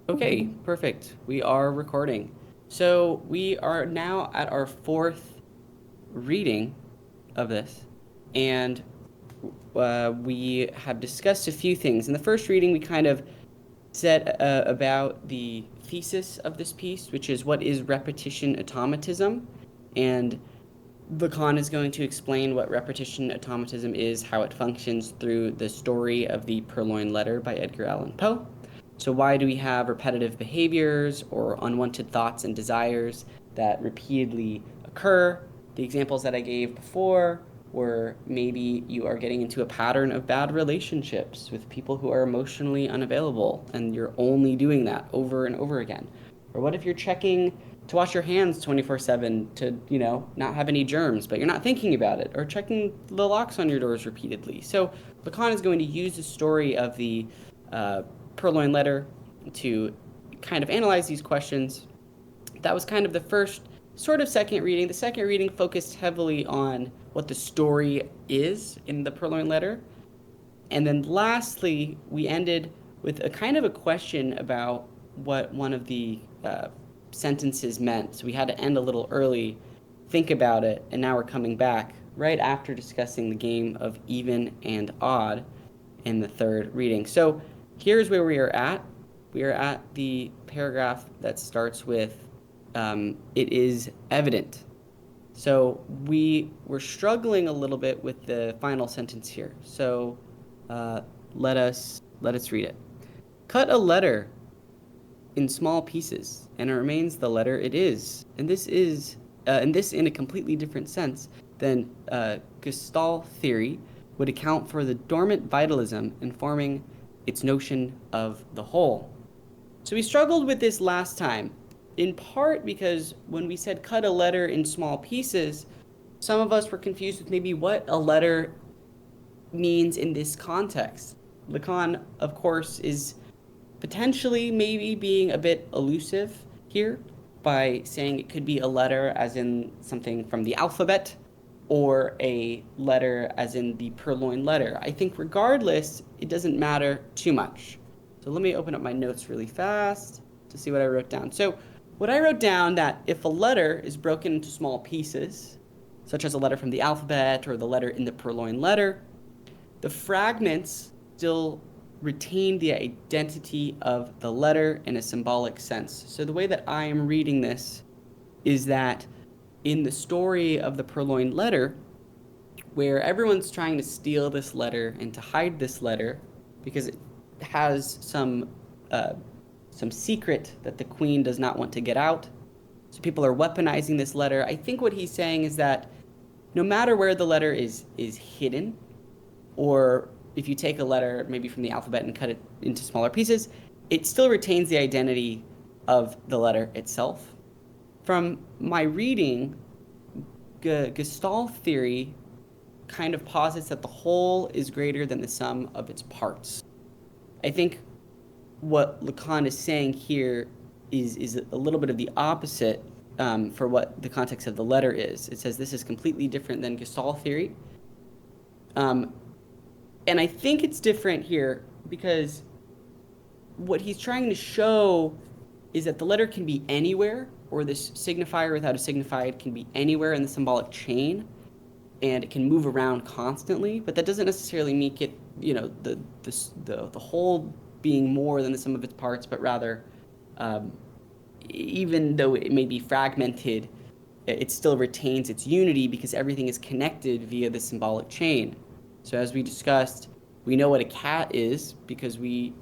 Okay, perfect. We are recording. So we are now at our fourth reading of this, and we have discussed a few things. In the first reading, we kind of said about the thesis of this piece, which is what is repetition automatism, and Lacan is going to explain what repetition automatism is, how it functions through the story of the Purloined Letter by Edgar Allan Poe. So why do we have repetitive behaviors or unwanted thoughts and desires that repeatedly occur? The examples that I gave before were maybe you are getting into a pattern of bad relationships with people who are emotionally unavailable, and you're only doing that over and over again. Or what if you're checking to wash your hands 24/7 to, not have any germs, but you're not thinking about it, or checking the locks on your doors repeatedly. So Lacan is going to use the story of the Purloined Letter to kind of analyze these questions. That was kind of the first sort of second reading. The second reading focused heavily on what the story is in the Purloined Letter. And then lastly, we ended with a kind of a question about what one of the sentences meant. So we had to end a little early, think about it, and now we're coming back right after discussing the game of even and odd in the third reading. So here's where we are at. We are at the paragraph that starts with, it is evident. So we were struggling a little bit with the final sentence here. So let us read it. Cut a letter in small pieces, and it remains the letter it is. And this in a completely different sense than Gestalt theory would account for the dormant vitalism informing its notion of the whole. So we struggled with this last time, in part because when we said cut a letter in small pieces, some of us were confused with maybe what a letter means in this context. Lacan, of course, is potentially maybe being a bit elusive here by saying it could be a letter as in something from the alphabet or a letter as in the Purloined Letter. I think regardless, it doesn't matter too much. So let me open up my notes really fast to see what I wrote down. So what I wrote down that if a letter is broken into small pieces, such as a letter from the alphabet or the letter in the Purloined Letter, the fragments still retain the identity of the letter in a symbolic sense. So the way that I am reading this is that in the story of the Purloined Letter, where everyone's trying to steal this letter and to hide this letter because it has some secret that the queen does not want to get out. So people are weaponizing this letter. I think what he's saying is that no matter where the letter is hidden, or if you take a letter maybe from the alphabet and cut it into smaller pieces, it still retains the identity of the letter itself. From my reading, Gestalt theory kind of posits that the whole is greater than the sum of its parts. I think what Lacan is saying here is a little bit of the opposite for what the context of the letter is. It says this is completely different than Gestalt theory. And I think it's different here because what he's trying to show is that the letter can be anywhere, or this signifier without a signified can be anywhere in the symbolic chain, and it can move around constantly, but that doesn't necessarily make it, the whole being more than the sum of its parts, but rather, even though it may be fragmented, it still retains its unity because everything is connected via the symbolic chain. So as we discussed, we know what a cat is because we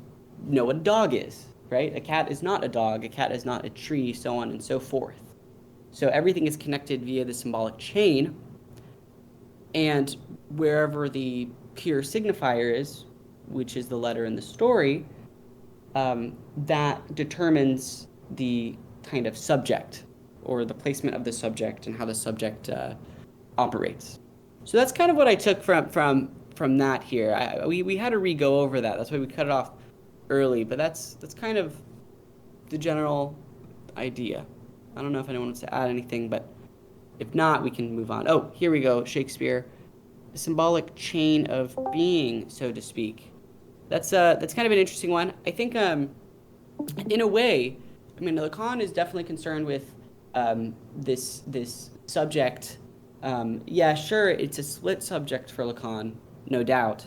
know what a dog is, right? A cat is not a dog, a cat is not a tree, so on and so forth. So everything is connected via the symbolic chain, and wherever the pure signifier is, which is the letter in the story, that determines the kind of subject or the placement of the subject and how the subject operates. So that's kind of what I took from that here. We had to re-go over that. That's why we cut it off early, but that's kind of the general idea. I don't know if anyone wants to add anything, but if not, we can move on. Oh, here we go, Shakespeare. The symbolic chain of being, so to speak. That's kind of an interesting one. I think in a way, I mean, Lacan is definitely concerned with this subject. Yeah, sure, it's a split subject for Lacan, no doubt,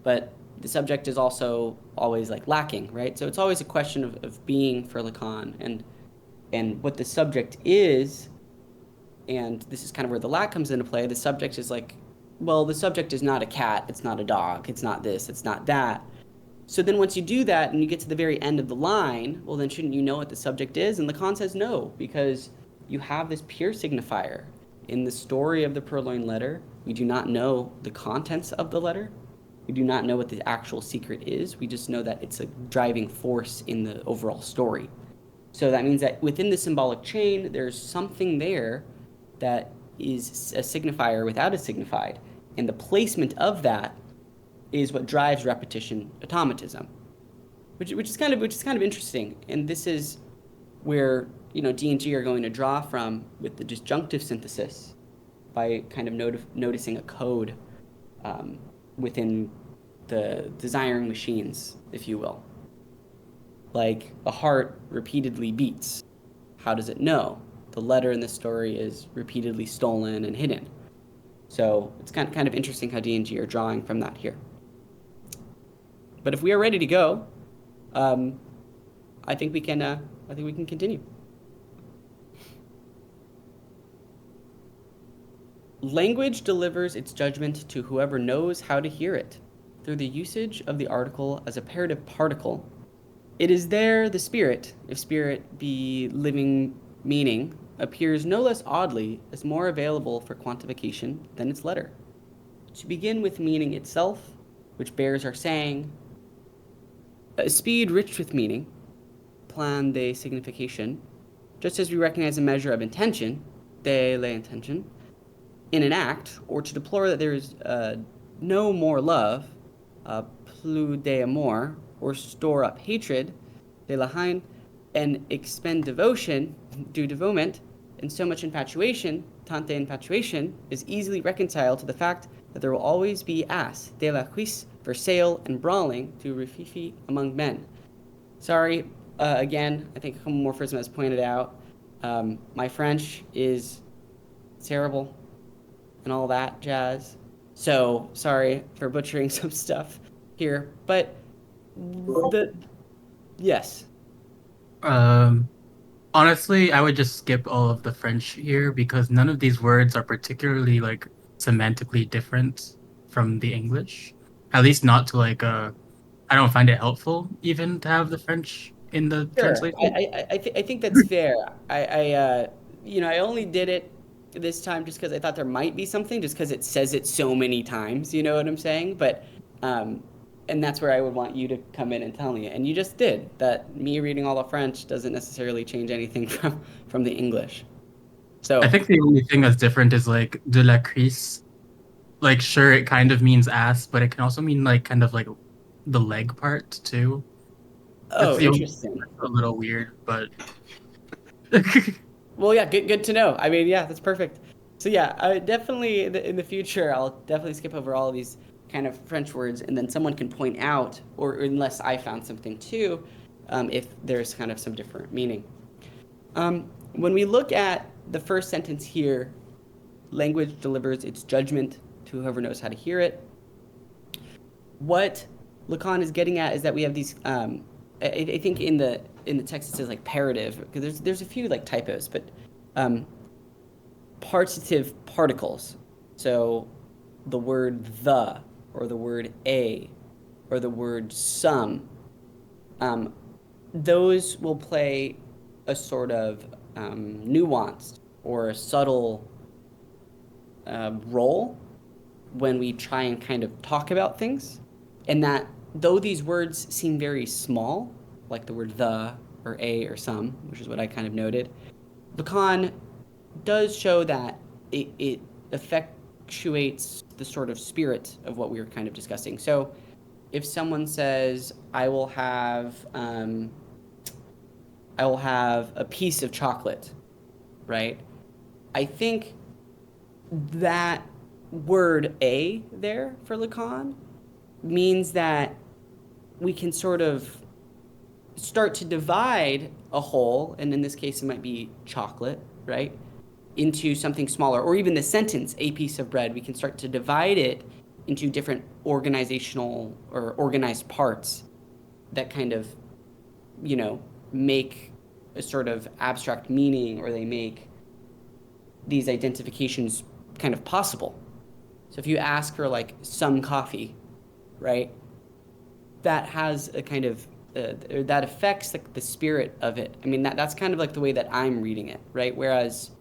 but the subject is also always like lacking, right? So it's always a question of being for Lacan, and what the subject is, and this is kind of where the lack comes into play. The subject is like, well, the subject is not a cat, it's not a dog, it's not this, it's not that. So then once you do that and you get to the very end of the line, well, then shouldn't you know what the subject is? And Lacan says no, because you have this pure signifier. In the story of the Purloined Letter, we do not know the contents of the letter. We do not know what the actual secret is. We just know that it's a driving force in the overall story. So that means that within the symbolic chain, there's something there that is a signifier without a signified. And the placement of that is what drives repetition automatism, which is kind of interesting. And this is where D&G are going to draw from with the disjunctive synthesis by kind of noticing a code within the desiring machines, if you will. Like a heart repeatedly beats. How does it know? The letter in the story is repeatedly stolen and hidden. So it's kind of interesting how D&G are drawing from that here. But if we are ready to go, I think we can continue. Language delivers its judgment to whoever knows how to hear it. Through the usage of the article as a parative particle, it is there the spirit, if spirit be living meaning, appears no less oddly as more available for quantification than its letter. To begin with meaning itself, which bears our saying, a speed rich with meaning, plan de signification, just as we recognize a measure of intention, de l'intention, in an act, or to deplore that there is no more love, plus d'amour, or store up hatred, de la haine, and expend devotion, du dévouement, and so much infatuation, tante infatuation, is easily reconciled to the fact that there will always be ass, de la cuisse, for sale and brawling, to rififi among men. Sorry, again, I think homomorphism has pointed out, my French is terrible and all that jazz. So sorry for butchering some stuff here, but yes. Honestly, I would just skip all of the French here because none of these words are particularly like semantically different from the English. At least not to like I don't find it helpful even to have the French in the Sure. translation. I think that's fair. I only did it this time just because I thought there might be something, just because it says it so many times. You know what I'm saying? But, um, and that's where I would want you to come in and tell me. And you just did that. Me reading all the French doesn't necessarily change anything from the English. I So, think the only thing that's different is like de la cuisse. Like sure it kind of means ass, but it can also mean like kind of like the leg part too. That's oh, the only interesting. that's a little weird, but Well, yeah, good to know. I mean, yeah, that's perfect. So yeah, I definitely in the future I'll definitely skip over all of these kind of French words, and then someone can point out, or unless I found something too, if there's kind of some different meaning. When we look at the first sentence here, language delivers its judgment to whoever knows how to hear it. What Lacan is getting at is that we have these. I think in the text it says like parative, because there's a few like typos, but um, partitive particles. So the word the, or the word a, or the word some, um, those will play a sort of nuanced or a subtle role when we try and kind of talk about things. And that though these words seem very small, like the word the or a or some, which is what I kind of noted, Lacan does show that it effectuates the sort of spirit of what we were kind of discussing. So if someone says, I will have a piece of chocolate, right? I think that word a there for Lacan means that we can sort of start to divide a whole, and in this case, it might be chocolate, right, into something smaller, or even the sentence, a piece of bread, we can start to divide it into different organizational or organized parts that kind of, make a sort of abstract meaning, or they make these identifications kind of possible. So if you ask for like some coffee, right, that has a kind of that affects the spirit of it. I mean, that's kind of like the way that I'm reading it, right? Whereas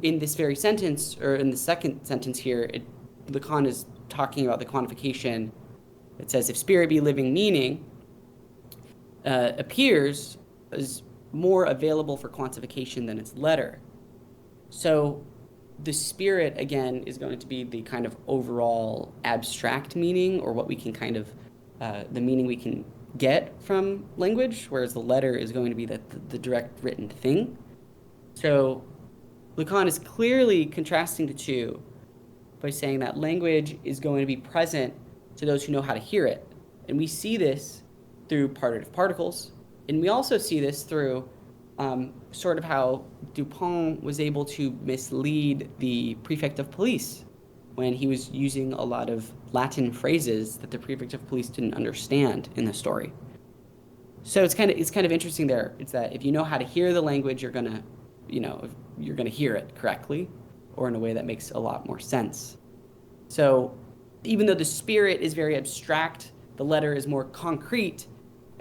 in this very sentence, or in the second sentence here, Lacan is talking about the quantification. It says, if spirit be living meaning, appears as more available for quantification than its letter. So the spirit, again, is going to be the kind of overall abstract meaning, or what we can kind of, the meaning we can get from language, whereas the letter is going to be the direct written thing. So Lacan is clearly contrasting the two by saying that language is going to be present to those who know how to hear it. And we see this through partitive particles, and we also see this through sort of how Dupin was able to mislead the prefect of police when he was using a lot of Latin phrases that the prefect of police didn't understand in the story. So it's kind of interesting there. It's that if you know how to hear the language, you're gonna hear it correctly, or in a way that makes a lot more sense. So even though the spirit is very abstract, the letter is more concrete,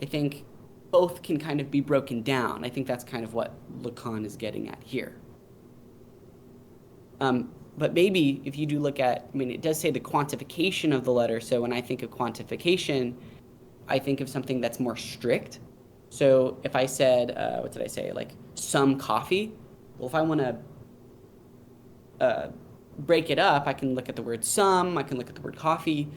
I think both can kind of be broken down. I think that's kind of what Lacan is getting at here. But maybe if you do look at, it does say the quantification of the letter. So when I think of quantification, I think of something that's more strict. So if I said, what did I say? Like some coffee. Well, if I want to break it up, I can look at the word some, I can look at the word coffee,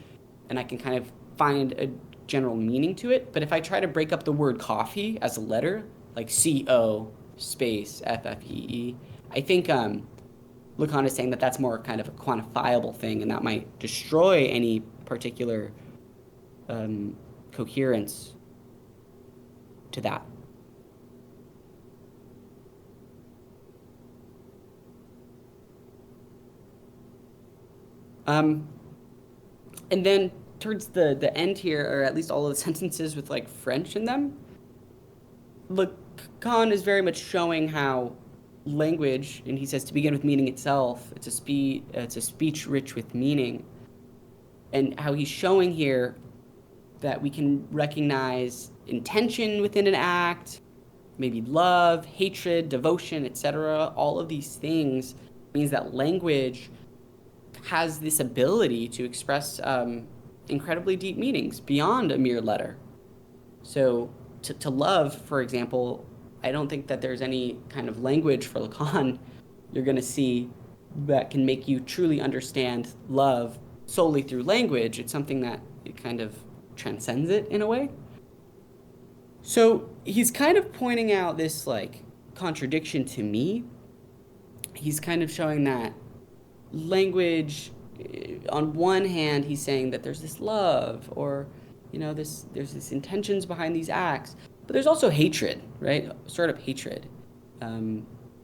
and I can kind of find a general meaning to it. But if I try to break up the word coffee as a letter, like CO space FFEE, I think Lacan is saying that that's more kind of a quantifiable thing, and that might destroy any particular coherence to that. And then towards the end here, or at least all of the sentences with like French in them, Lacan is very much showing how language, and he says to begin with meaning itself, it's a speech rich with meaning, and how he's showing here that we can recognize intention within an act, maybe love, hatred, devotion, etc. All of these things means that language has this ability to express incredibly deep meanings beyond a mere letter. So to love, for example, I don't think that there's any kind of language for Lacan you're going to see that can make you truly understand love solely through language. It's something that it kind of transcends it in a way. So he's kind of pointing out this like contradiction to me. He's kind of showing that language, on one hand, he's saying that there's this love, or there's this intentions behind these acts, but there's also hatred, right? Sort of hatred.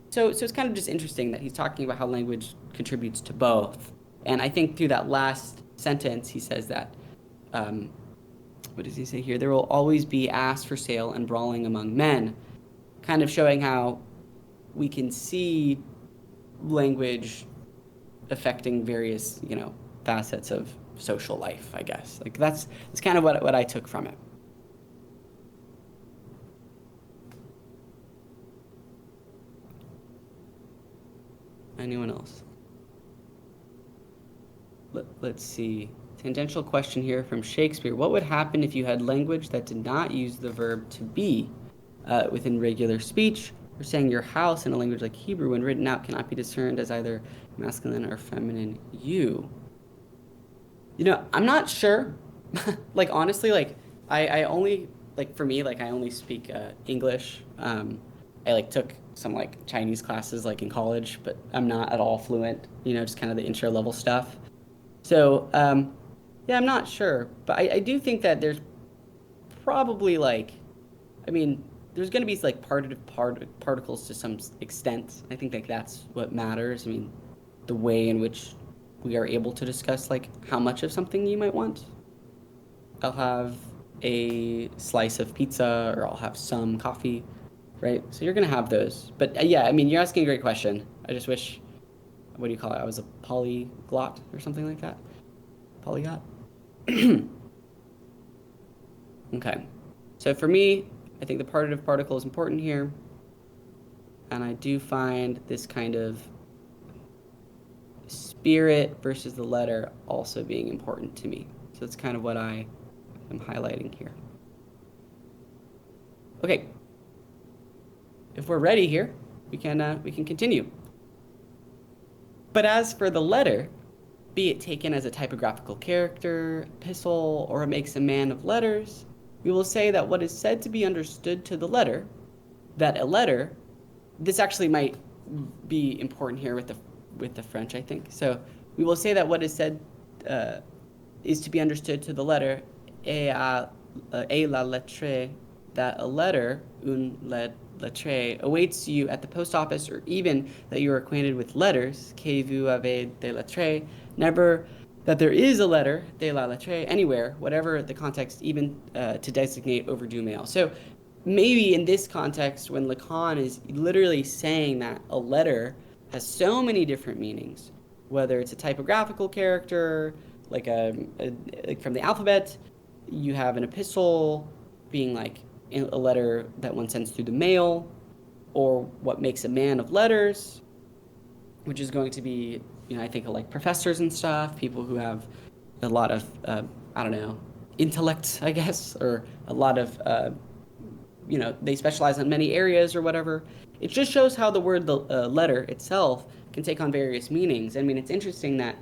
So it's kind of just interesting that he's talking about how language contributes to both. And I think through that last sentence, he says that, what does he say here? There will always be ass for sale and brawling among men, kind of showing how we can see language affecting various, facets of social life, I guess. Like that's kind of what I took from it. Anyone else? Let's see. Tangential question here from Shakespeare. What would happen if you had language that did not use the verb to be within regular speech? We're saying your house in a language like Hebrew, when written out, cannot be discerned as either masculine or feminine you. I'm not sure. Like, honestly, like, I only, like, for me, like, I only speak English. I, like, took some, like, Chinese classes, like, in college, but I'm not at all fluent, just kind of the intro level stuff. So, yeah, I'm not sure. But I do think that there's probably, like, I mean, there's going to be like particles to some extent. I think like that's what matters. I mean, the way in which we are able to discuss like how much of something you might want. I'll have a slice of pizza or I'll have some coffee, right? So you're going to have those. But yeah, I mean, you're asking a great question. I just wish, what do you call it? I was a polyglot or something like that. Polyglot? Okay. So for me, I think the partitive particle is important here. And I do find this kind of spirit versus the letter also being important to me. So that's kind of what I am highlighting here. Okay. If we're ready here, we can continue. But as for the letter, be it taken as a typographical character, epistle, or it makes a man of letters, we will say that what is said to be understood to the letter, that a letter, this actually might be important here with the French, I think. So we will say that what is said is to be understood to the letter, et la lettre, that a letter, une lettre, awaits you at the post office, or even that you are acquainted with letters, que vous avez des lettres, never that there is a letter, de la lettre, anywhere, whatever the context, even to designate overdue mail. So maybe in this context, when Lacan is literally saying that a letter has so many different meanings, whether it's a typographical character, like like from the alphabet, you have an epistle being like a letter that one sends through the mail, or what makes a man of letters, which is going to be, I think of like professors and stuff, people who have a lot of, I don't know, intellect, I guess, or a lot of, they specialize in many areas or whatever. It just shows how the word letter itself can take on various meanings. I mean, it's interesting that,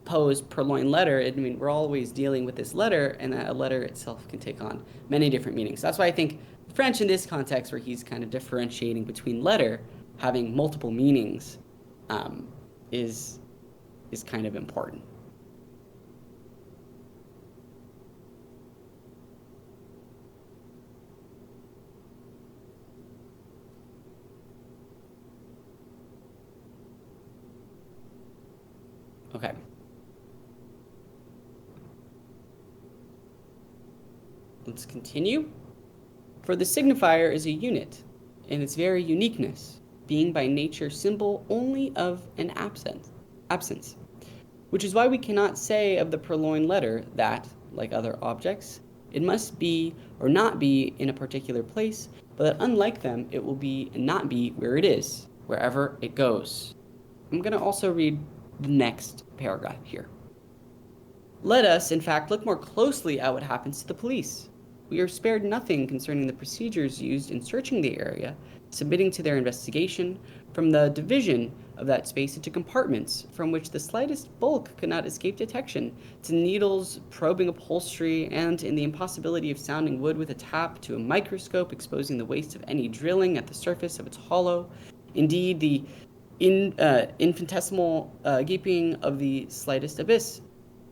Poe's Purloined Letter, I mean, we're always dealing with this letter, and that a letter itself can take on many different meanings. That's why I think French in this context, where he's kind of differentiating between letter having multiple meanings, is kind of important. Okay. Let's continue. For the signifier is a unit in its very uniqueness, being by nature symbol only of an absence, which is why we cannot say of the Purloined Letter that, like other objects, it must be or not be in a particular place, but that unlike them, it will be and not be where it is, wherever it goes. I'm going to also read the next paragraph here. Let us, in fact, look more closely at what happens to the police. We are spared nothing concerning the procedures used in searching the area, submitting to their investigation, from the division of that space into compartments from which the slightest bulk could not escape detection, to needles probing upholstery, and in the impossibility of sounding wood with a tap, to a microscope exposing the waste of any drilling at the surface of its hollow. Indeed, the infinitesimal gaping of the slightest abyss.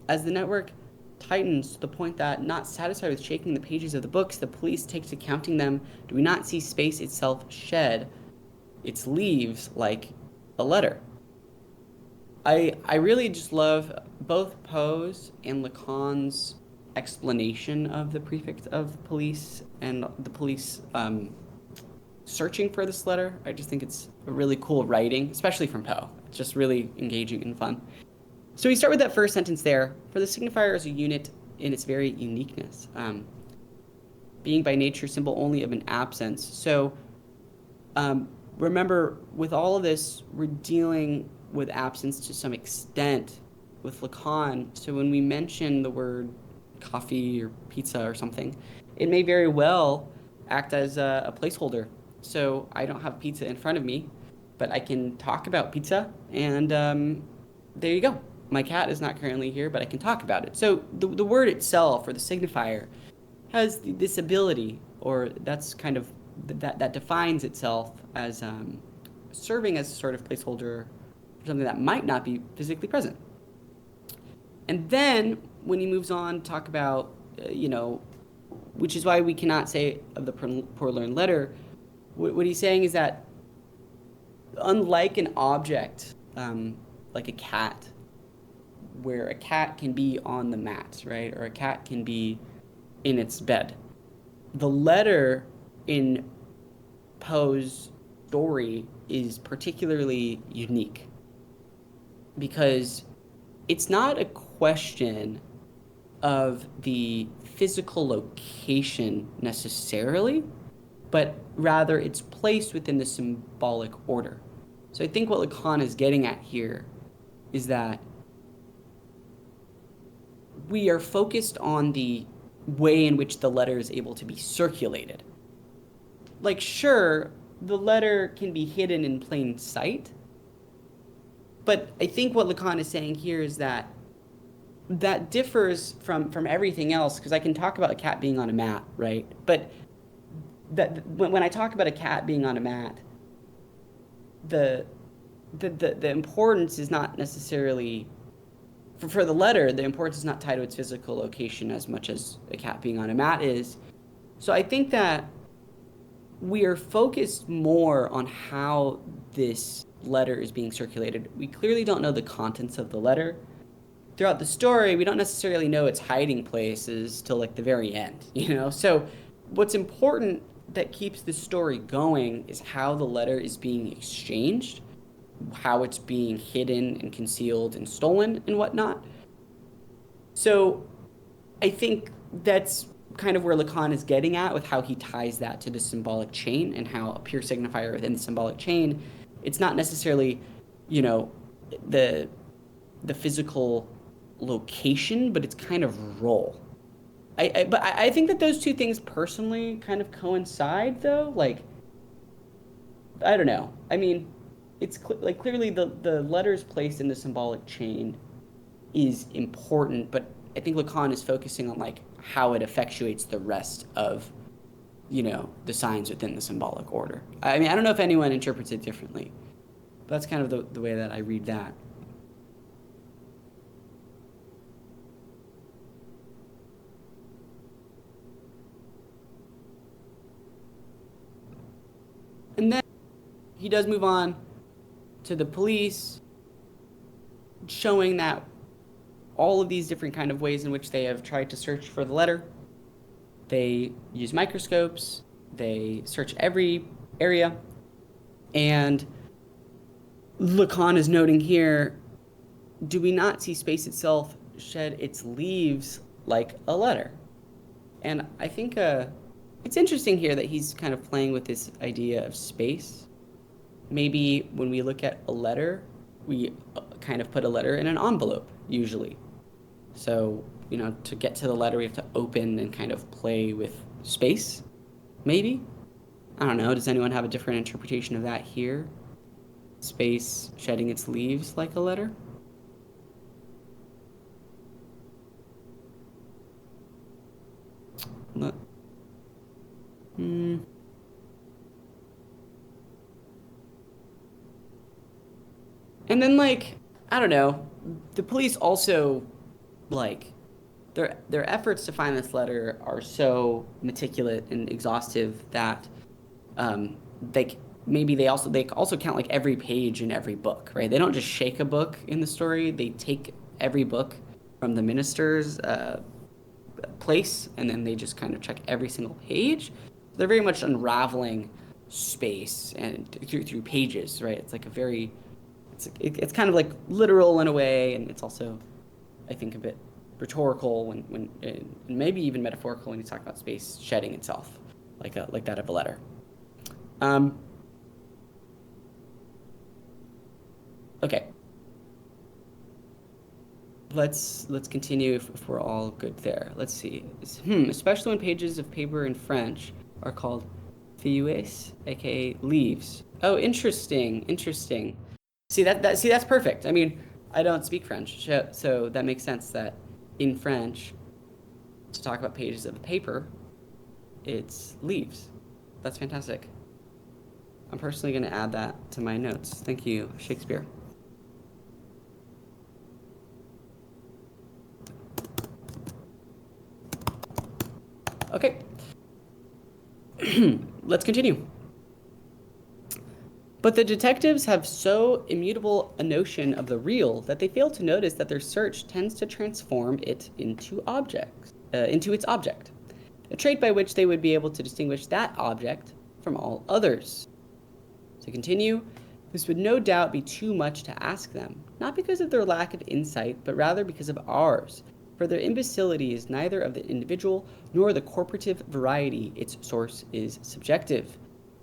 As the network tightens to the point that, not satisfied with shaking the pages of the books, the police take to counting them, do we not see space itself shed its leaves like a letter? I really just love both Poe's and Lacan's explanation of the prefix of police and the police searching for this letter. I just think it's a really cool writing, especially from Poe. It's just really engaging and fun. So we start with that first sentence there. For the signifier is a unit in its very uniqueness, being by nature symbol only of an absence. So remember, with all of this, we're dealing with absence to some extent with Lacan. So when we mention the word coffee or pizza or something, it may very well act as a placeholder. So I don't have pizza in front of me, but I can talk about pizza, and there you go. My cat is not currently here, but I can talk about it. So the word itself, or the signifier, has this ability, or that's kind of, that defines itself as serving as a sort of placeholder for something that might not be physically present. And then when he moves on to talk about, which is why we cannot say of the Purloined Letter. What he's saying is that, unlike an object, like a cat, where a cat can be on the mat, right, or a cat can be in its bed, the letter in Poe's story is particularly unique because it's not a question of the physical location necessarily, but rather it's placed within the symbolic order. So I think what Lacan is getting at here is that we are focused on the way in which the letter is able to be circulated. Like, sure, the letter can be hidden in plain sight, but I think what Lacan is saying here is that that differs from everything else, because I can talk about a cat being on a mat, right? But that when I talk about a cat being on a mat, the importance is not necessarily for the letter. The importance is not tied to its physical location as much as a cat being on a mat is. So I think that we are focused more on how this letter is being circulated. We clearly don't know the contents of the letter. Throughout the story, we don't necessarily know its hiding places till like the very end, you know? So what's important that keeps the story going is how the letter is being exchanged, how it's being hidden and concealed and stolen and whatnot. So I think that's kind of where Lacan is getting at with how he ties that to the symbolic chain and how a pure signifier within the symbolic chain, it's not necessarily, you know, the physical location, but it's kind of role. But I think that those two things personally kind of coincide, though. Like, I don't know. I mean, it's like clearly the letters placed in the symbolic chain is important, but I think Lacan is focusing on like how it effectuates the rest of, you know, the signs within the symbolic order. I mean, I don't know if anyone interprets it differently, but that's kind of the way that I read that. And then he does move on to the police, showing that all of these different kind of ways in which they have tried to search for the letter. They use microscopes, they search every area, and Lacan is noting here, do we not see space itself shed its leaves like a letter? And I think it's interesting here that he's kind of playing with this idea of space. Maybe when we look at a letter, we kind of put a letter in an envelope, usually. So, you know, to get to the letter, we have to open and kind of play with space, maybe? I don't know. Does anyone have a different interpretation of that here? Space shedding its leaves like a letter? Look. And then, like, I don't know, the police also, like, their efforts to find this letter are so meticulous and exhaustive that they maybe they also count like every page in every book, right? They don't just shake a book in the story; they take every book from the minister's place, and then they just kind of check every single page. They're very much unraveling space and through pages, right? It's like a very it's kind of like literal in a way, and it's also, I think, a bit rhetorical when and maybe even metaphorical when you talk about space shedding itself, like that of a letter. Okay. Let's continue if we're all good there. Let's see. Especially when pages of paper in French are called feuilles, aka leaves. Oh, interesting. See that's perfect. I mean, I don't speak French, so that makes sense that in French, to talk about pages of paper, it's leaves. That's fantastic. I'm personally going to add that to my notes. Thank you, Shakespeare. Okay, let's continue. But the detectives have so immutable a notion of the real that they fail to notice that their search tends to transform it into its object, a trait by which they would be able to distinguish that object from all others. To continue, this would no doubt be too much to ask them, not because of their lack of insight, but rather because of ours, for their imbecility is neither of the individual nor the corporative variety. Its source is subjective.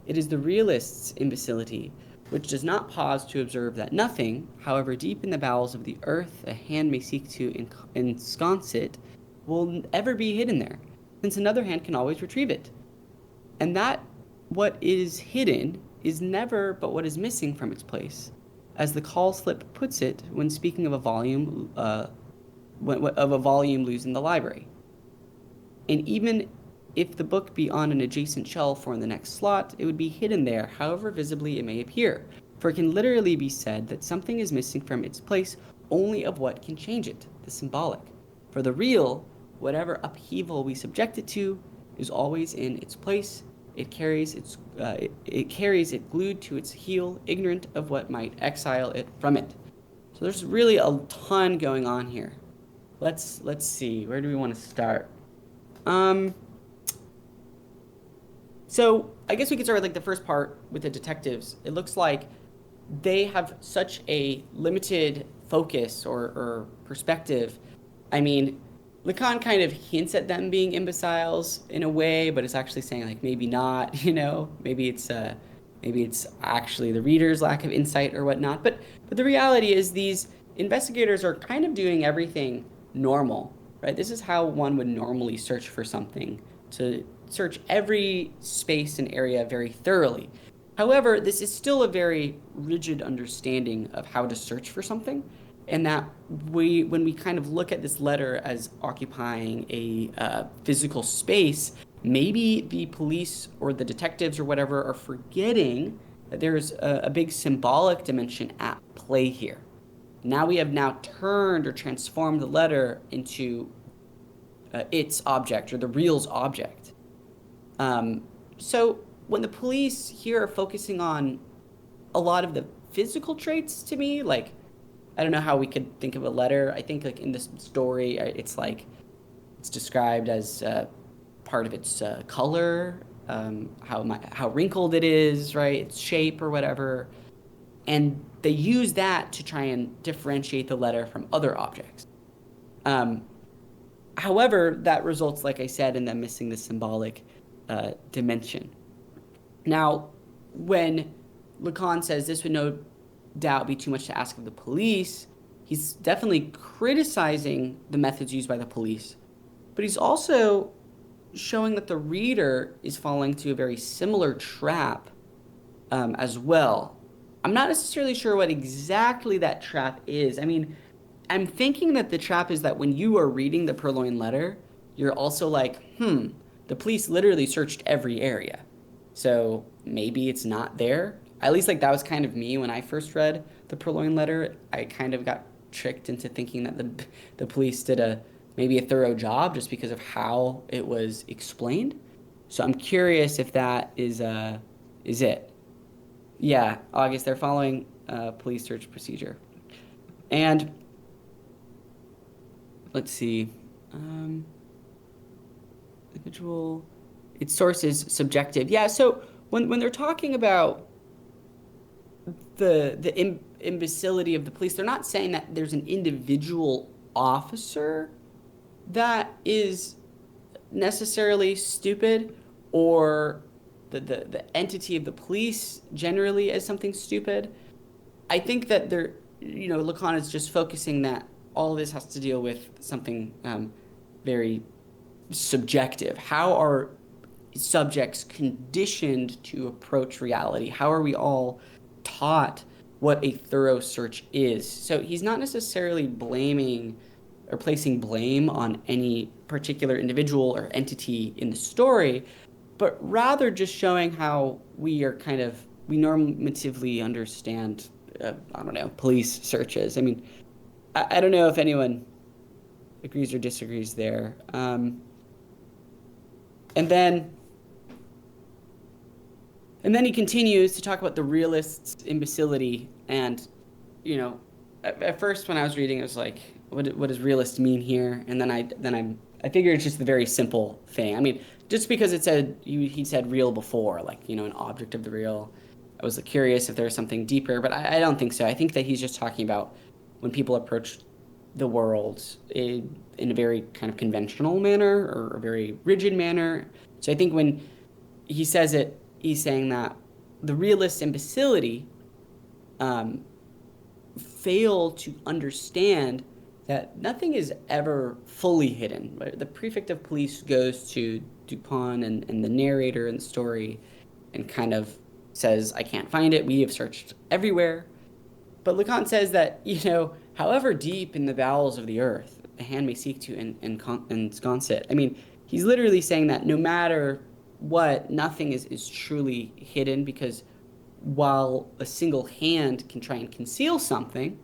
It is the realist's imbecility, which does not pause to observe that nothing, however deep in the bowels of the earth a hand may seek to ensconce it, will ever be hidden there, since another hand can always retrieve it. And that what is hidden is never but what is missing from its place, as the call slip puts it when speaking of a volume loose in the library. And even if the book be on an adjacent shelf or in the next slot, it would be hidden there, however visibly it may appear, for it can literally be said that something is missing from its place only of what can change it, the symbolic. For the real, whatever upheaval we subject it to, is always in its place. It carries it glued to its heel, ignorant of what might exile it from it. So there's really a ton going on here. Let's see. Where do we want to start? So I guess we could start with like the first part with the detectives. It looks like they have such a limited focus or perspective. I mean, Lacan kind of hints at them being imbeciles in a way, but it's actually saying like maybe not, maybe it's actually the reader's lack of insight or whatnot. But the reality is these investigators are kind of doing everything normal, right? This is how one would normally search for something, to search every space and area very thoroughly. However, this is still a very rigid understanding of how to search for something, and that when we kind of look at this letter as occupying a physical space, maybe the police or the detectives or whatever are forgetting that there's a big symbolic dimension at play here. Now we have turned or transformed the letter into its object or the real's object. So when the police here are focusing on a lot of the physical traits, to me, like, I don't know how we could think of a letter. I think like in this story, it's described as part of its color, how wrinkled it is, right? Its shape or whatever. And they use that to try and differentiate the letter from other objects. However, that results, like I said, in them missing the symbolic dimension. Now, when Lacan says this would no doubt be too much to ask of the police, he's definitely criticizing the methods used by the police, but he's also showing that the reader is falling to a very similar trap as well. I'm not necessarily sure what exactly that trap is. I mean, I'm thinking that the trap is that when you are reading the Purloined Letter, you're also like, the police literally searched every area. So maybe it's not there. At least like that was kind of me when I first read the Purloined Letter. I kind of got tricked into thinking that the police did maybe a thorough job just because of how it was explained. So I'm curious if that is it. Yeah, August, they're following police search procedure. And let's see. Individual, its source is subjective. Yeah, so when they're talking about the imbecility of the police, they're not saying that there's an individual officer that is necessarily stupid, or the entity of the police generally as something stupid. I think that Lacan is just focusing that all of this has to deal with something very subjective. How are subjects conditioned to approach reality? How are we all taught what a thorough search is? So he's not necessarily blaming or placing blame on any particular individual or entity in the story, but rather just showing how we normatively understand, police searches. I mean, I don't know if anyone agrees or disagrees there. And then And then he continues to talk about the realist's imbecility. And, you know, at first when I was reading, it was like, what does realist mean here? And then I figured it's just the very simple thing. I mean, just because it said he said real before, like, you know, an object of the real. I was curious if there was something deeper, but I don't think so. I think that he's just talking about when people approach the world in a very kind of conventional manner or a very rigid manner. So I think when he says it, he's saying that the realist's imbecility um, fail to understand that nothing is ever fully hidden. Right? The prefect of police goes to Dupin and the narrator in the story and kind of says, I can't find it. We have searched everywhere. But Lacan says that, you know, however deep in the bowels of the earth a hand may seek to ensconce it. I mean, he's literally saying that no matter what, nothing is truly hidden because while a single hand can try and conceal something,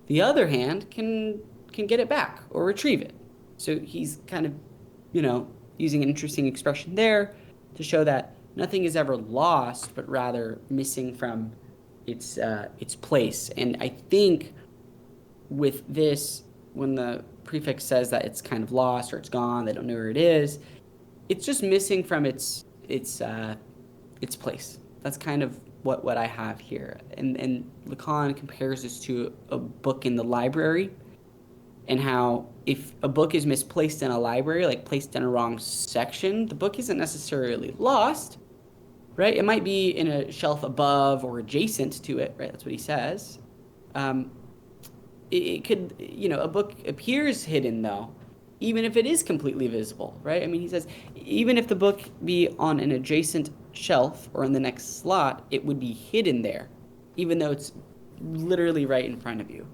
the other hand can get it back or retrieve it. So he's kind of, you know, using an interesting expression there to show that nothing is ever lost, but rather missing from its place. And I think with this, when the prefix says that it's kind of lost or it's gone, they don't know where it is, it's just missing from its place. That's kind of what I have here. And Lacan compares this to a book in the library and how if a book is misplaced in a library, like placed in a wrong section, the book isn't necessarily lost, right? It might be in a shelf above or adjacent to it, right? That's what he says. Um, it could, you know, a book appears hidden though, even if it is completely visible, right? I mean, he says, even if the book be on an adjacent shelf or in the next slot, it would be hidden there, even though it's literally right in front of you.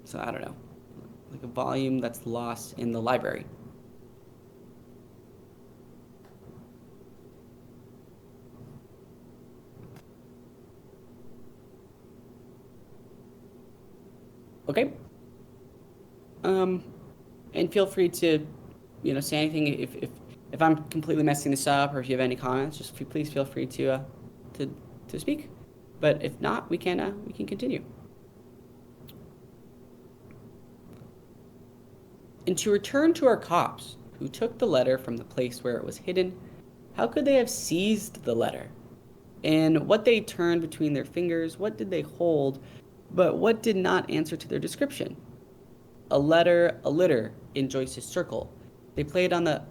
So I don't know, like a volume that's lost in the library. Okay. And feel free to, you know, say anything if I'm completely messing this up or if you have any comments, just please feel free to speak. But if not, we can continue. And to return to our cops, who took the letter from the place where it was hidden, how could they have seized the letter? And what they turned between their fingers, what did they hold, but what did not answer to their description? A letter, a litter in Joyce's circle. They played on the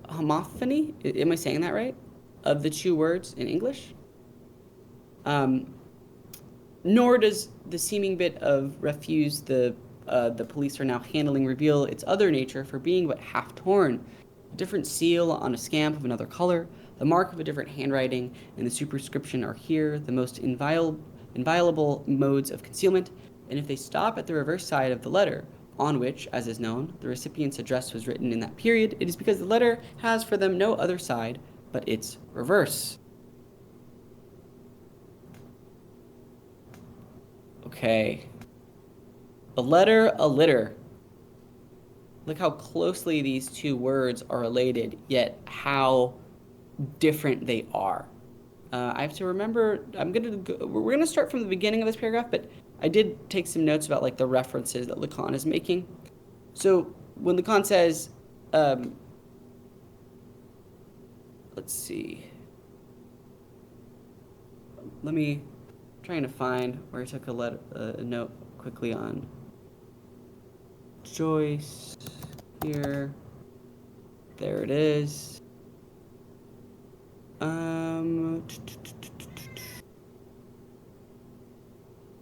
homophony, am I saying that right? Of the two words in English. Nor does the seeming bit of refuse the police are now handling reveal its other nature for being but half torn. A different seal on a scamp of another color, the mark of a different handwriting, and the superscription are here the most inviolable modes of concealment, and if they stop at the reverse side of the letter, on which, as is known, the recipient's address was written in that period, it is because the letter has for them no other side but its reverse. Okay. A letter, a litter. Look how closely these two words are related, yet how different they are. I have to remember, we're gonna start from the beginning of this paragraph, but I did take some notes about like the references that Lacan is making. So when Lacan says, let's see, let me trying to find where I took a note quickly on Joyce here. There it is.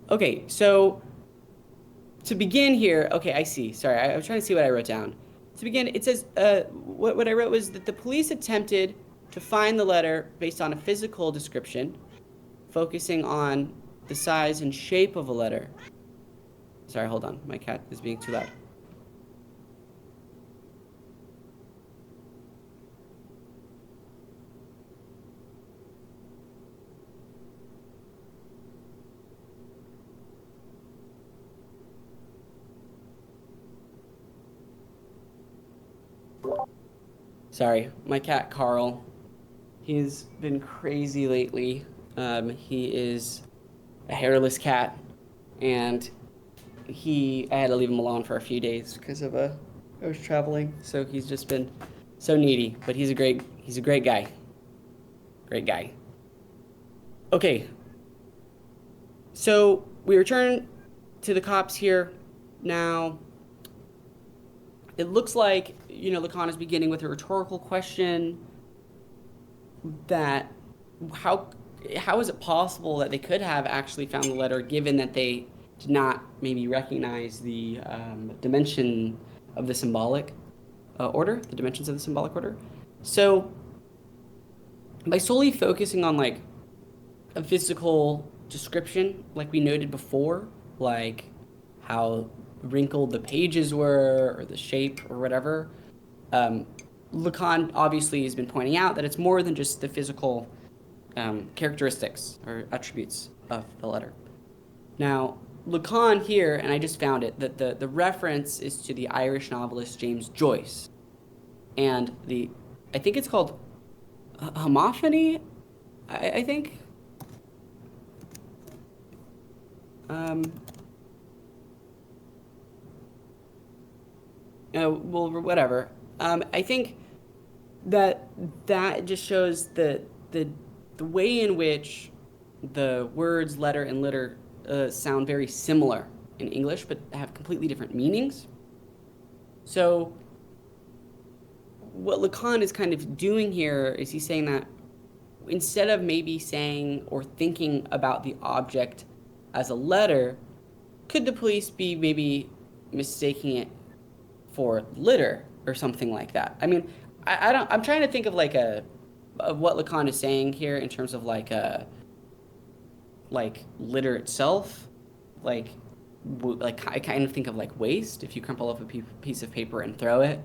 Okay, so to begin here, okay, I see. Sorry, I was trying to see what I wrote down. To begin, it says, what I wrote was that the police attempted to find the letter based on a physical description, focusing on the size and shape of a letter. Sorry, hold on. My cat is being too loud. Sorry, my cat Carl. He's been crazy lately. He is a hairless cat, and I had to leave him alone for a few days because of I was traveling, so he's just been so needy. But he's a great guy. Great guy. Okay, so we return to the cops here now. It looks like, Lacan is beginning with a rhetorical question that how how is it possible that they could have actually found the letter given that they did not maybe recognize the dimension of the symbolic order, the dimensions of the symbolic order? So by solely focusing on like a physical description, like we noted before, like how wrinkled the pages were or the shape or whatever, um, Lacan obviously has been pointing out that it's more than just the physical characteristics or attributes of the letter. Now, Lacan here, and I just found it, that the reference is to the Irish novelist James Joyce. And I think it's called homophony, I think. Um, well, whatever. I think that just shows the way in which the words letter and litter sound very similar in English, but have completely different meanings. So what Lacan is kind of doing here is he's saying that instead of maybe saying or thinking about the object as a letter, could the police be maybe mistaking it for litter or something like that? I mean, I don't. I'm trying to think of like of what Lacan is saying here in terms of like litter itself, like I kind of think of like waste. If you crumple up a piece of paper and throw it,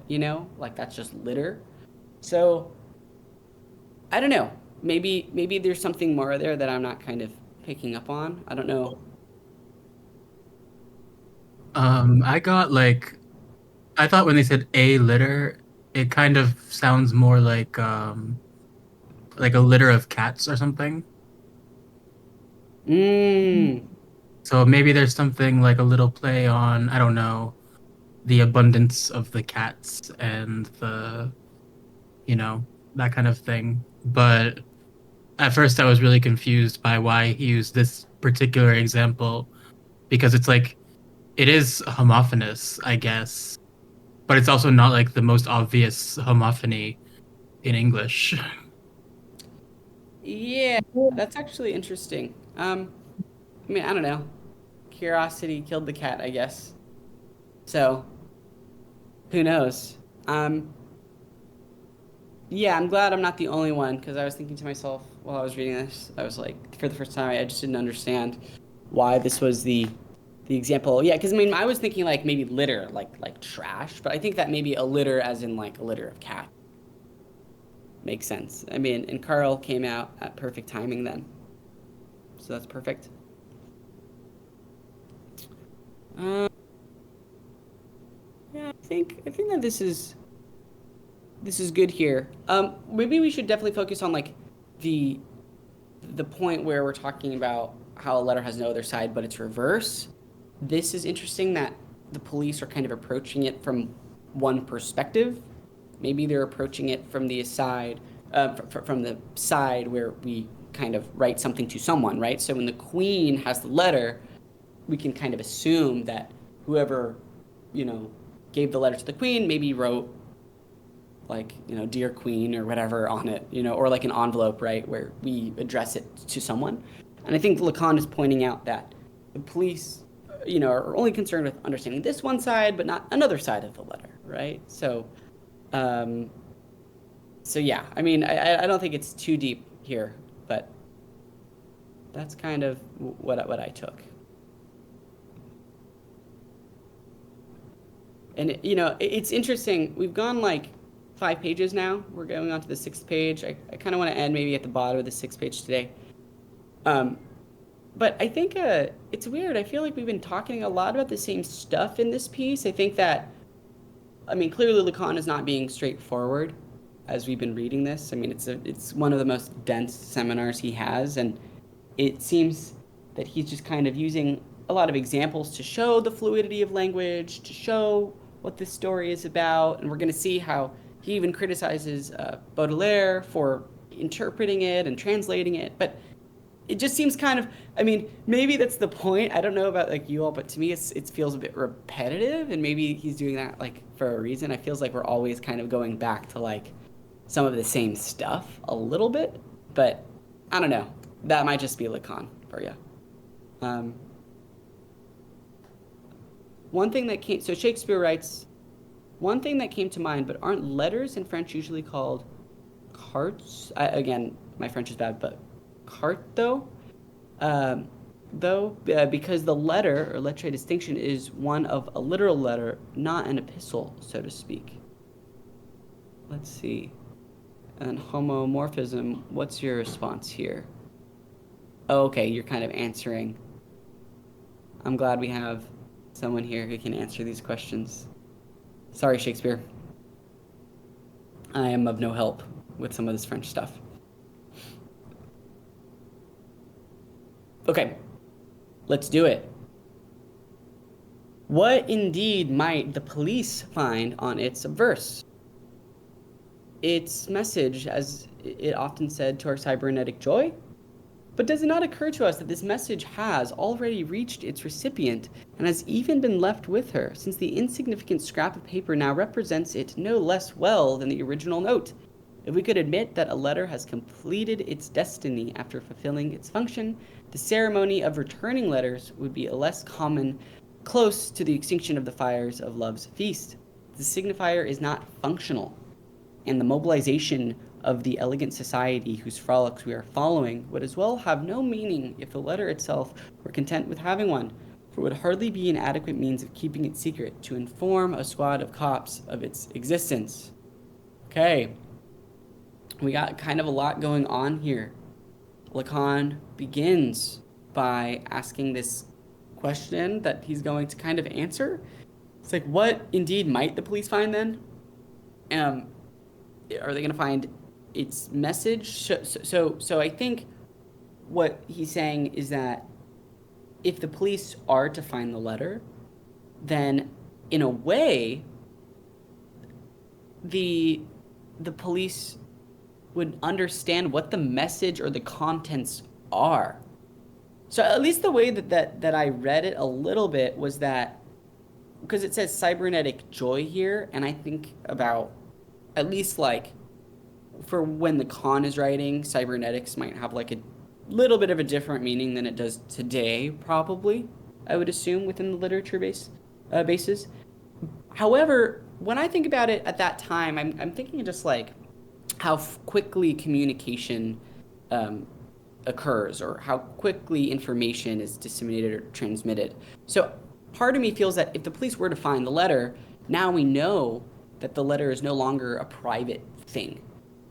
like that's just litter. So I don't know. Maybe there's something more there that I'm not kind of picking up on. I don't know. I got I thought when they said a litter, it kind of sounds more like a litter of cats or something. Mm. So maybe there's something like a little play on, I don't know, the abundance of the cats and you know, that kind of thing. But at first I was really confused by why he used this particular example because it's like it is homophonous, I guess, but it's also not like the most obvious homophony in English. Yeah, that's actually interesting. I mean, I don't know. Curiosity killed the cat, I guess. So, who knows? Yeah, I'm glad I'm not the only one because I was thinking to myself while I was reading this, I was like, for the first time, I just didn't understand why this was the example. Yeah, because I mean, I was thinking like maybe litter, like trash, but I think that maybe a litter, as in like a litter of cat, makes sense. I mean, and Carl came out at perfect timing then, so that's perfect. Uh, yeah, I think that this is good here. Maybe we should definitely focus on like the the point where we're talking about how a letter has no other side but its reverse. This is interesting that the police are kind of approaching it from one perspective. Maybe they're approaching it from the side, from the side where we kind of write something to someone, right? So when the queen has the letter, we can kind of assume that whoever, you know, gave the letter to the queen maybe wrote like, dear queen or whatever on it, or like an envelope, right, where we address it to someone. And I think Lacan is pointing out that the police, are only concerned with understanding this one side, but not another side of the letter, right? Um, so yeah, I mean, I don't think it's too deep here, but that's kind of what I took. And it's interesting. We've gone like 5 pages now. We're going on to the sixth page. I kind of want to end maybe at the bottom of the sixth page today. Um, but I think it's weird. I feel like we've been talking a lot about the same stuff in this piece. I think that, I mean, clearly Lacan is not being straightforward. as we've been reading this. I mean, it's one of the most dense seminars he has, and it seems that he's just kind of using a lot of examples to show the fluidity of language, to show what this story is about, and we're going to see how he even criticizes Baudelaire for interpreting it and translating it, but it just seems kind of, I mean, maybe that's the point. I don't know about like you all, but to me it feels a bit repetitive, and maybe he's doing that like for a reason. It feels like we're always kind of going back to like some of the same stuff a little bit, but I don't know. That might just be Lacan for you. Um, one thing that came, so Shakespeare writes, one thing that came to mind, but aren't letters in French usually called cartes? Again, my French is bad, but carte though? Because the letter or lettre distinction is one of a literal letter, not an epistle, so to speak. Let's see. And homomorphism, what's your response here? Oh, okay, you're kind of answering. I'm glad we have someone here who can answer these questions. Sorry, Shakespeare. I am of no help with some of this French stuff. Okay, let's do it. What indeed might the police find on its verse? Its message, as it often said, to our cybernetic joy? But does it not occur to us that this message has already reached its recipient and has even been left with her, since the insignificant scrap of paper now represents it no less well than the original note? If we could admit that a letter has completed its destiny after fulfilling its function, the ceremony of returning letters would be a less common, close to the extinction of the fires of love's feast. The signifier is not functional, and the mobilization of the elegant society whose frolics we are following would as well have no meaning if the letter itself were content with having one, for it would hardly be an adequate means of keeping it secret to inform a squad of cops of its existence. Okay, we got kind of a lot going on here. Lacan begins by asking this question that he's going to kind of answer. It's like, what indeed might the police find then? Are they going to find its message? So I think what he's saying is that if the police are to find the letter, then in a way, the police would understand what the message or the contents are. So at least the way that I read it a little bit was that, because it says cybernetic joy here, and I think about at least like for when Lacan is writing, cybernetics might have like a little bit of a different meaning than it does today, probably, I would assume, within the literature bases. However, when I think about it at that time, I'm thinking of just like how quickly communication occurs, or how quickly information is disseminated or transmitted. So part of me feels that if the police were to find the letter, now we know that the letter is no longer a private thing,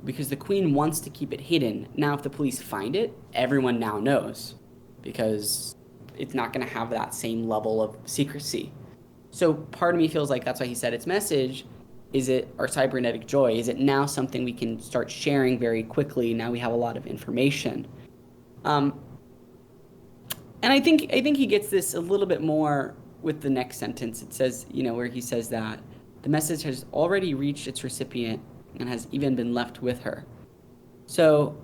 because the Queen wants to keep it hidden. Now if the police find it, everyone now knows, because it's not going to have that same level of secrecy. So part of me feels like that's why he said its message. Is it our cybernetic joy? Is it now something we can start sharing very quickly? Now we have a lot of information. And I think he gets this a little bit more with the next sentence. It says, where he says that the message has already reached its recipient and has even been left with her. So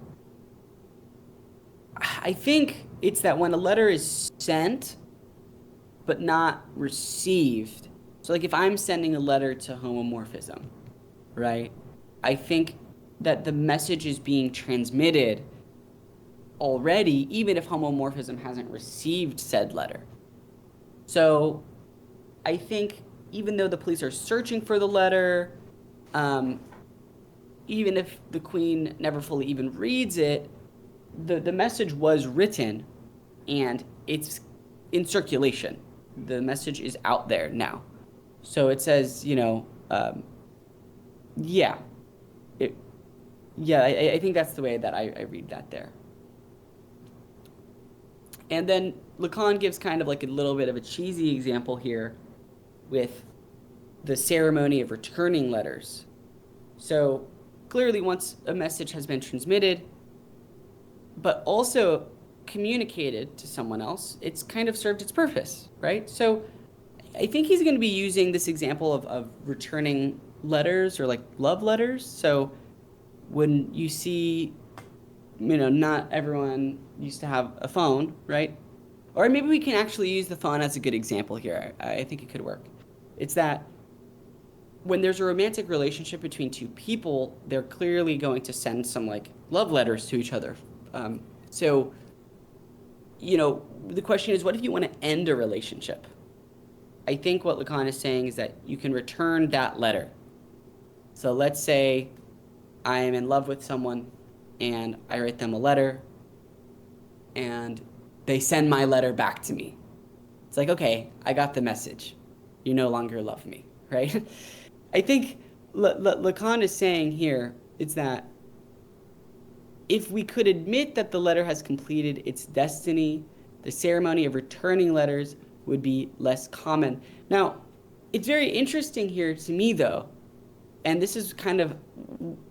I think it's that when a letter is sent but not received. So like if I'm sending a letter to homomorphism, right? I think that the message is being transmitted already, even if homomorphism hasn't received said letter. So I think even though the police are searching for the letter, even if the Queen never fully even reads it, the message was written and it's in circulation. The message is out there now. So it says, I think that's the way that I read that there. And then Lacan gives kind of like a little bit of a cheesy example here with the ceremony of returning letters. So clearly once a message has been transmitted, but also communicated to someone else, it's kind of served its purpose, right? So I think he's going to be using this example of returning letters or like love letters. So when you see, not everyone used to have a phone, right? Or maybe we can actually use the phone as a good example here. I think it could work. It's that when there's a romantic relationship between two people, they're clearly going to send some like love letters to each other. So, the question is, what if you want to end a relationship? I think what Lacan is saying is that you can return that letter. So let's say I am in love with someone and I write them a letter and they send my letter back to me. It's like, okay, I got the message. You no longer love me, right? I think Lacan is saying here is that if we could admit that the letter has completed its destiny, the ceremony of returning letters would be less common. Now, it's very interesting here to me, though, and this is kind of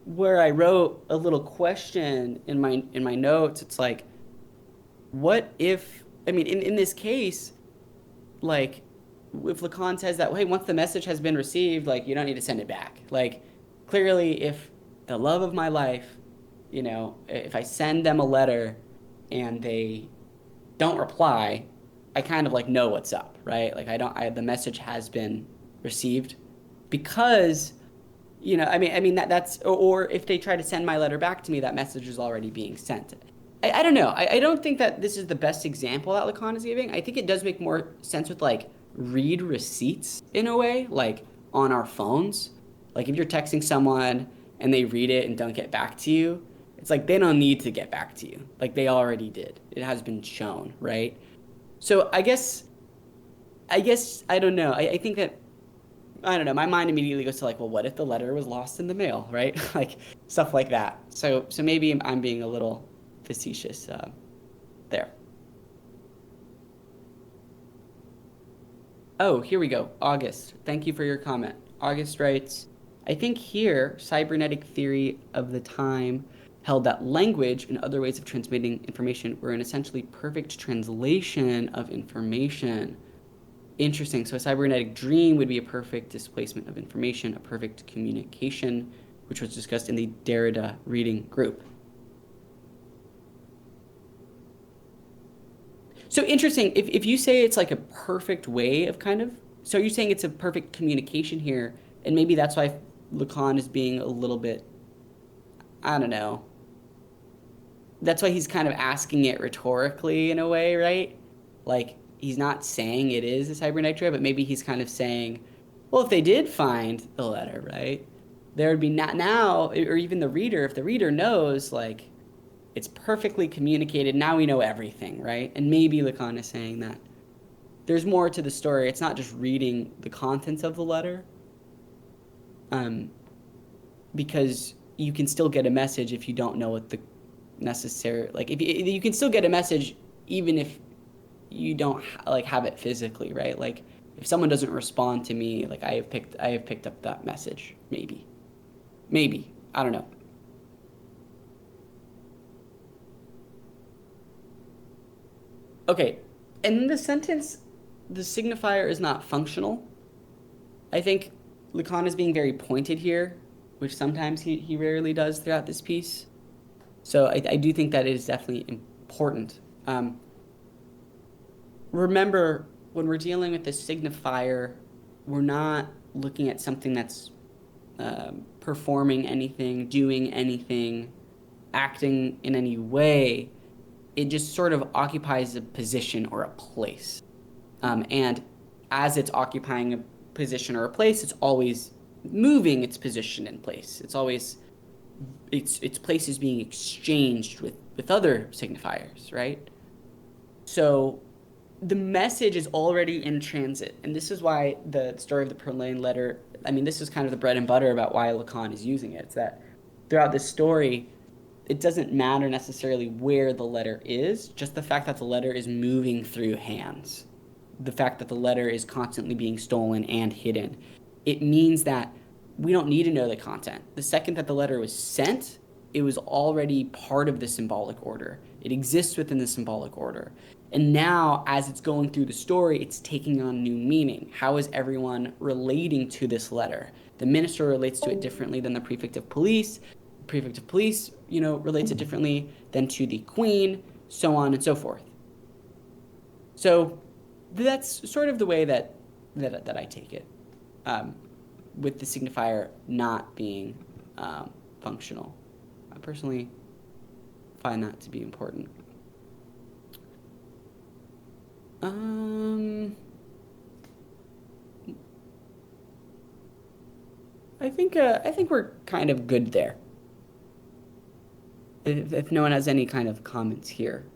where I wrote a little question in my notes. It's like, what if, in this case, like, if Lacan says that, hey, once the message has been received, like, you don't need to send it back. Like, clearly, if the love of my life, if I send them a letter and they don't reply, I kind of like know what's up, right? Like the message has been received because, that's, or if they try to send my letter back to me, that message is already being sent. I don't know. I don't think that this is the best example that Lacan is giving. I think it does make more sense with like read receipts in a way, like on our phones. Like if you're texting someone and they read it and don't get back to you, it's like they don't need to get back to you. Like they already did. It has been shown, right? So I guess I don't know. I think that, I don't know. My mind immediately goes to like, well, what if the letter was lost in the mail, right? Like stuff like that. So maybe I'm being a little facetious there. Oh, here we go. August. Thank you for your comment. August writes, I think here, cybernetic theory of the time held that language and other ways of transmitting information were an essentially perfect translation of information. Interesting. So a cybernetic dream would be a perfect displacement of information, a perfect communication, which was discussed in the Derrida reading group. So interesting. If you say it's like a perfect way of so you're saying it's a perfect communication here, and maybe that's why Lacan is being a little bit, I don't know. That's why he's kind of asking it rhetorically in a way, right? Like, he's not saying it is a cybernetic dream, but maybe he's kind of saying, well, if they did find the letter, right, there would be not now, or even the reader, if the reader knows, like, it's perfectly communicated, now we know everything, right? And maybe Lacan is saying that there's more to the story. It's not just reading the contents of the letter, because you can still get a message if you don't know what the necessary, like if you can still get a message even if you don't like have it physically, right? Like if someone doesn't respond to me, like I have picked up that message, maybe I don't know. Okay, and in the sentence, the signifier is not functional. I think Lacan is being very pointed here, which sometimes he rarely does throughout this piece. So I do think that it is definitely important. Remember, when we're dealing with the signifier, we're not looking at something that's performing anything, doing anything, acting in any way. It just sort of occupies a position or a place. And as it's occupying a position or a place, it's always moving its position in place. It's always, its place is being exchanged with other signifiers, right? So the message is already in transit. And this is why the story of the Purloined Letter, this is kind of the bread and butter about why Lacan is using it. It's that throughout this story, it doesn't matter necessarily where the letter is, just the fact that the letter is moving through hands. The fact that the letter is constantly being stolen and hidden. It means that we don't need to know the content. The second that the letter was sent, it was already part of the symbolic order. It exists within the symbolic order. And now, as it's going through the story, it's taking on new meaning. How is everyone relating to this letter? The minister relates to it differently than the prefect of police. The prefect of police, relates it differently than to the queen, so on and so forth. So that's sort of the way that I take it, with the signifier not being functional. I personally find that to be important. I think we're kind of good there. If no one has any kind of comments here.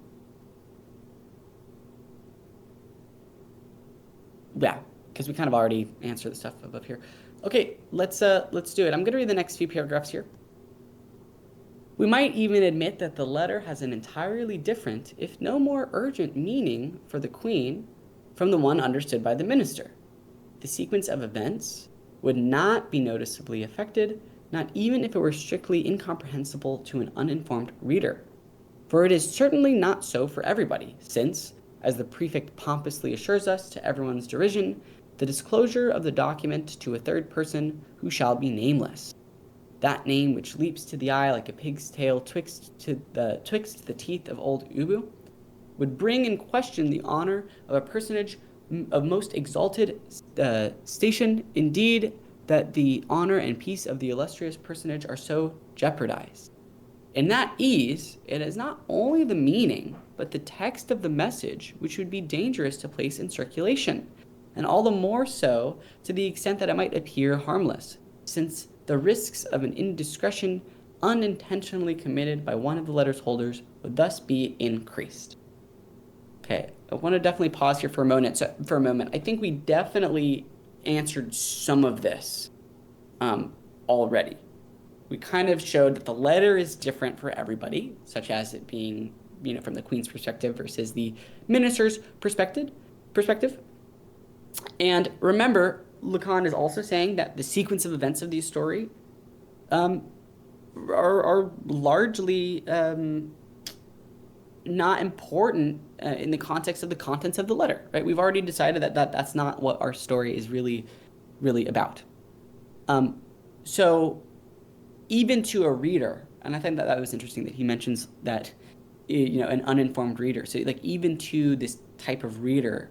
Yeah, because we kind of already answered the stuff above here. Okay, let's do it. I'm going to read the next few paragraphs here. We might even admit that the letter has an entirely different, if no more urgent, meaning for the queen from the one understood by the minister. The sequence of events would not be noticeably affected, not even if it were strictly incomprehensible to an uninformed reader. For it is certainly not so for everybody, since, as the prefect pompously assures us to everyone's derision, the disclosure of the document to a third person who shall be nameless, that name which leaps to the eye like a pig's tail twixt the teeth of old Ubu, would bring in question the honor of a personage of most exalted station, indeed, that the honor and peace of the illustrious personage are so jeopardized. In that ease, it is not only the meaning, but the text of the message which would be dangerous to place in circulation, and all the more so to the extent that it might appear harmless, since the risks of an indiscretion unintentionally committed by one of the letter's holders would thus be increased. Okay, I want to definitely pause here for a moment. I think we definitely answered some of this already. We kind of showed that the letter is different for everybody, such as it being, from the queen's perspective versus the minister's perspective. And remember, Lacan is also saying that the sequence of events of the story are largely not important in the context of the contents of the letter, right? We've already decided that that's not what our story is really about. So even to a reader, and I think that was interesting that he mentions that, an uninformed reader. So like even to this type of reader,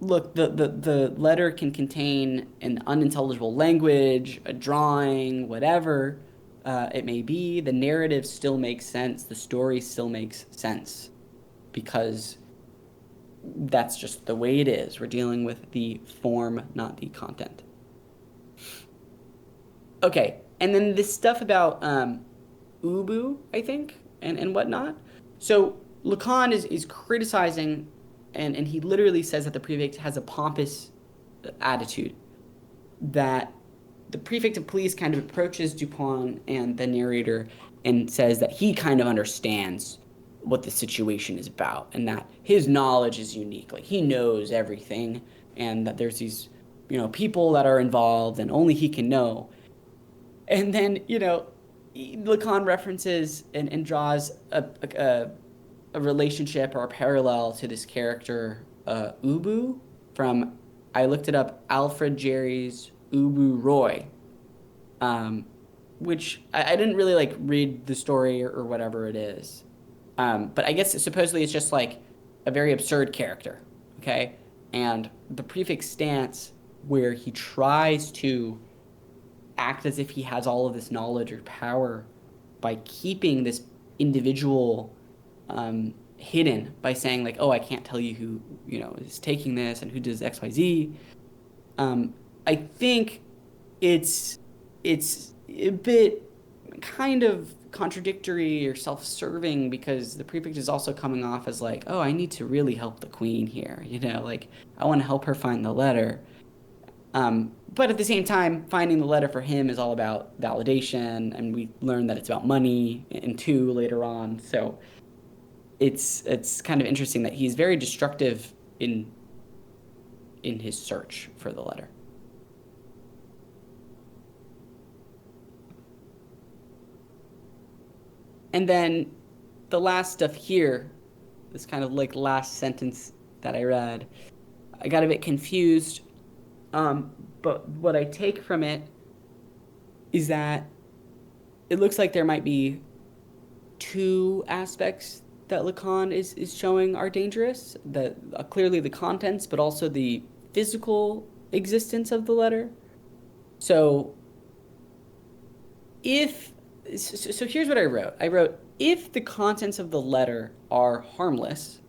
look, the letter can contain an unintelligible language, a drawing, whatever it may be. The narrative still makes sense. The story still makes sense because that's just the way it is. We're dealing with the form, not the content. Okay, and then this stuff about Ubu, I think, and whatnot. So Lacan is criticizing, and he literally says that the prefect has a pompous attitude, that the prefect of police kind of approaches Dupin and the narrator and says that he kind of understands what the situation is about and that his knowledge is unique. Like he knows everything and that there's these, people that are involved and only he can know. And then, Lacan references and draws a relationship or a parallel to this character, Ubu, from, I looked it up, Alfred Jarry's Ubu Roy, which I didn't really read the story or whatever it is. But I guess supposedly it's just like a very absurd character, okay? And the prefix stance where he tries to act as if he has all of this knowledge or power by keeping this individual hidden by saying like, oh, I can't tell you who, is taking this and who does X, Y, Z. I think it's a bit kind of contradictory or self-serving because the prefect is also coming off as like, oh, I need to really help the queen here, I want to help her find the letter. But at the same time, finding the letter for him is all about validation, and we learn that it's about money in 2 later on. So it's kind of interesting that he's very destructive in his search for the letter. And then the last stuff here, this kind of like last sentence that I read, I got a bit confused. But what I take from it is that it looks like there might be two aspects that Lacan is showing are dangerous. The clearly the contents, but also the physical existence of the letter. So if so here's what I wrote. I wrote, if the contents of the letter are harmless,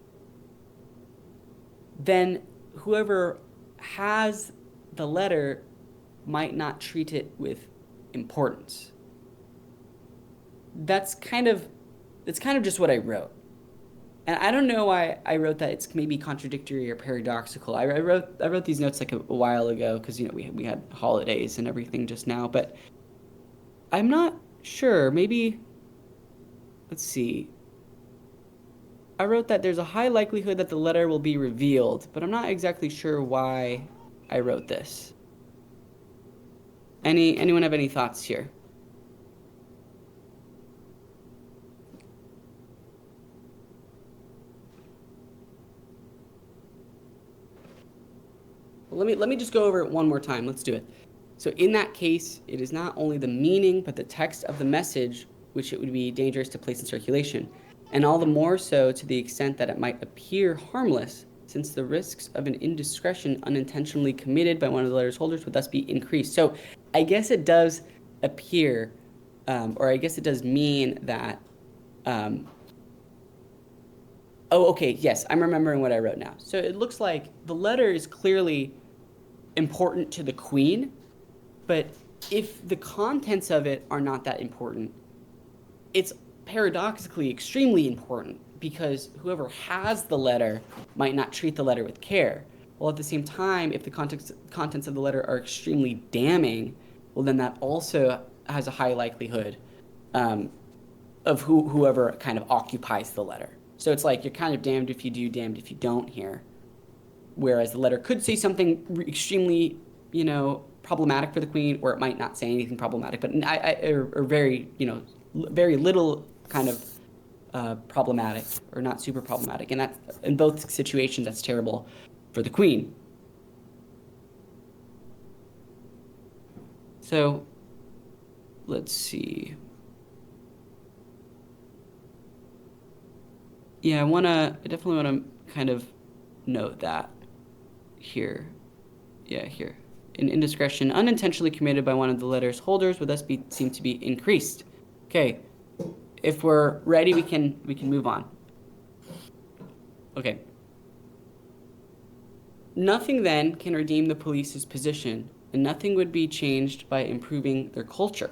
then whoever has the letter might not treat it with importance. That's kind of just what I wrote. And I don't know why I wrote that. It's maybe contradictory or paradoxical. I wrote these notes like a while ago because we had holidays and everything just now, but I'm not sure. Maybe let's see. I wrote that there's a high likelihood that the letter will be revealed, but I'm not exactly sure why I wrote this. Anyone have any thoughts here? Well, let me just go over it one more time. Let's do it. So in that case, it is not only the meaning, but the text of the message which it would be dangerous to place in circulation, and all the more so to the extent that it might appear harmless, since the risks of an indiscretion unintentionally committed by one of the letter's holders would thus be increased. So I guess it does appear, or I guess it does mean that, oh, okay, yes, I'm remembering what I wrote now. So it looks like the letter is clearly important to the queen, but if the contents of it are not that important, it's paradoxically extremely important because whoever has the letter might not treat the letter with care. Well, at the same time, if the contents of the letter are extremely damning, well, then that also has a high likelihood of whoever kind of occupies the letter. So it's like you're kind of damned if you do, damned if you don't here. Whereas the letter could say something extremely, problematic for the queen, or it might not say anything problematic, but or very, very little kind of problematic, or not super problematic. And that's, in both situations, that's terrible for the queen. So let's see. Yeah, I definitely want to kind of note that here. Yeah, here. An indiscretion unintentionally committed by one of the letter's holders would thus seem to be increased. Okay, if we're ready, we can move on. Okay. Nothing then can redeem the police's position, and nothing would be changed by improving their culture.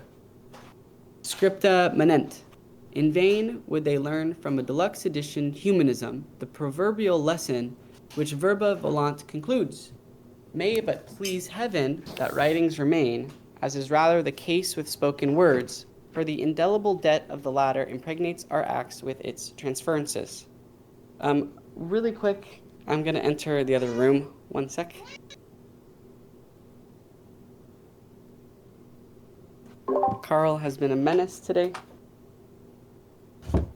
Scripta manent. In vain would they learn from a deluxe edition humanism the proverbial lesson which Verba Volant concludes. May it but please heaven that writings remain, as is rather the case with spoken words, for the indelible debt of the latter impregnates our acts with its transferences. Really quick, I'm going to enter the other room. One sec. Carl has been a menace today.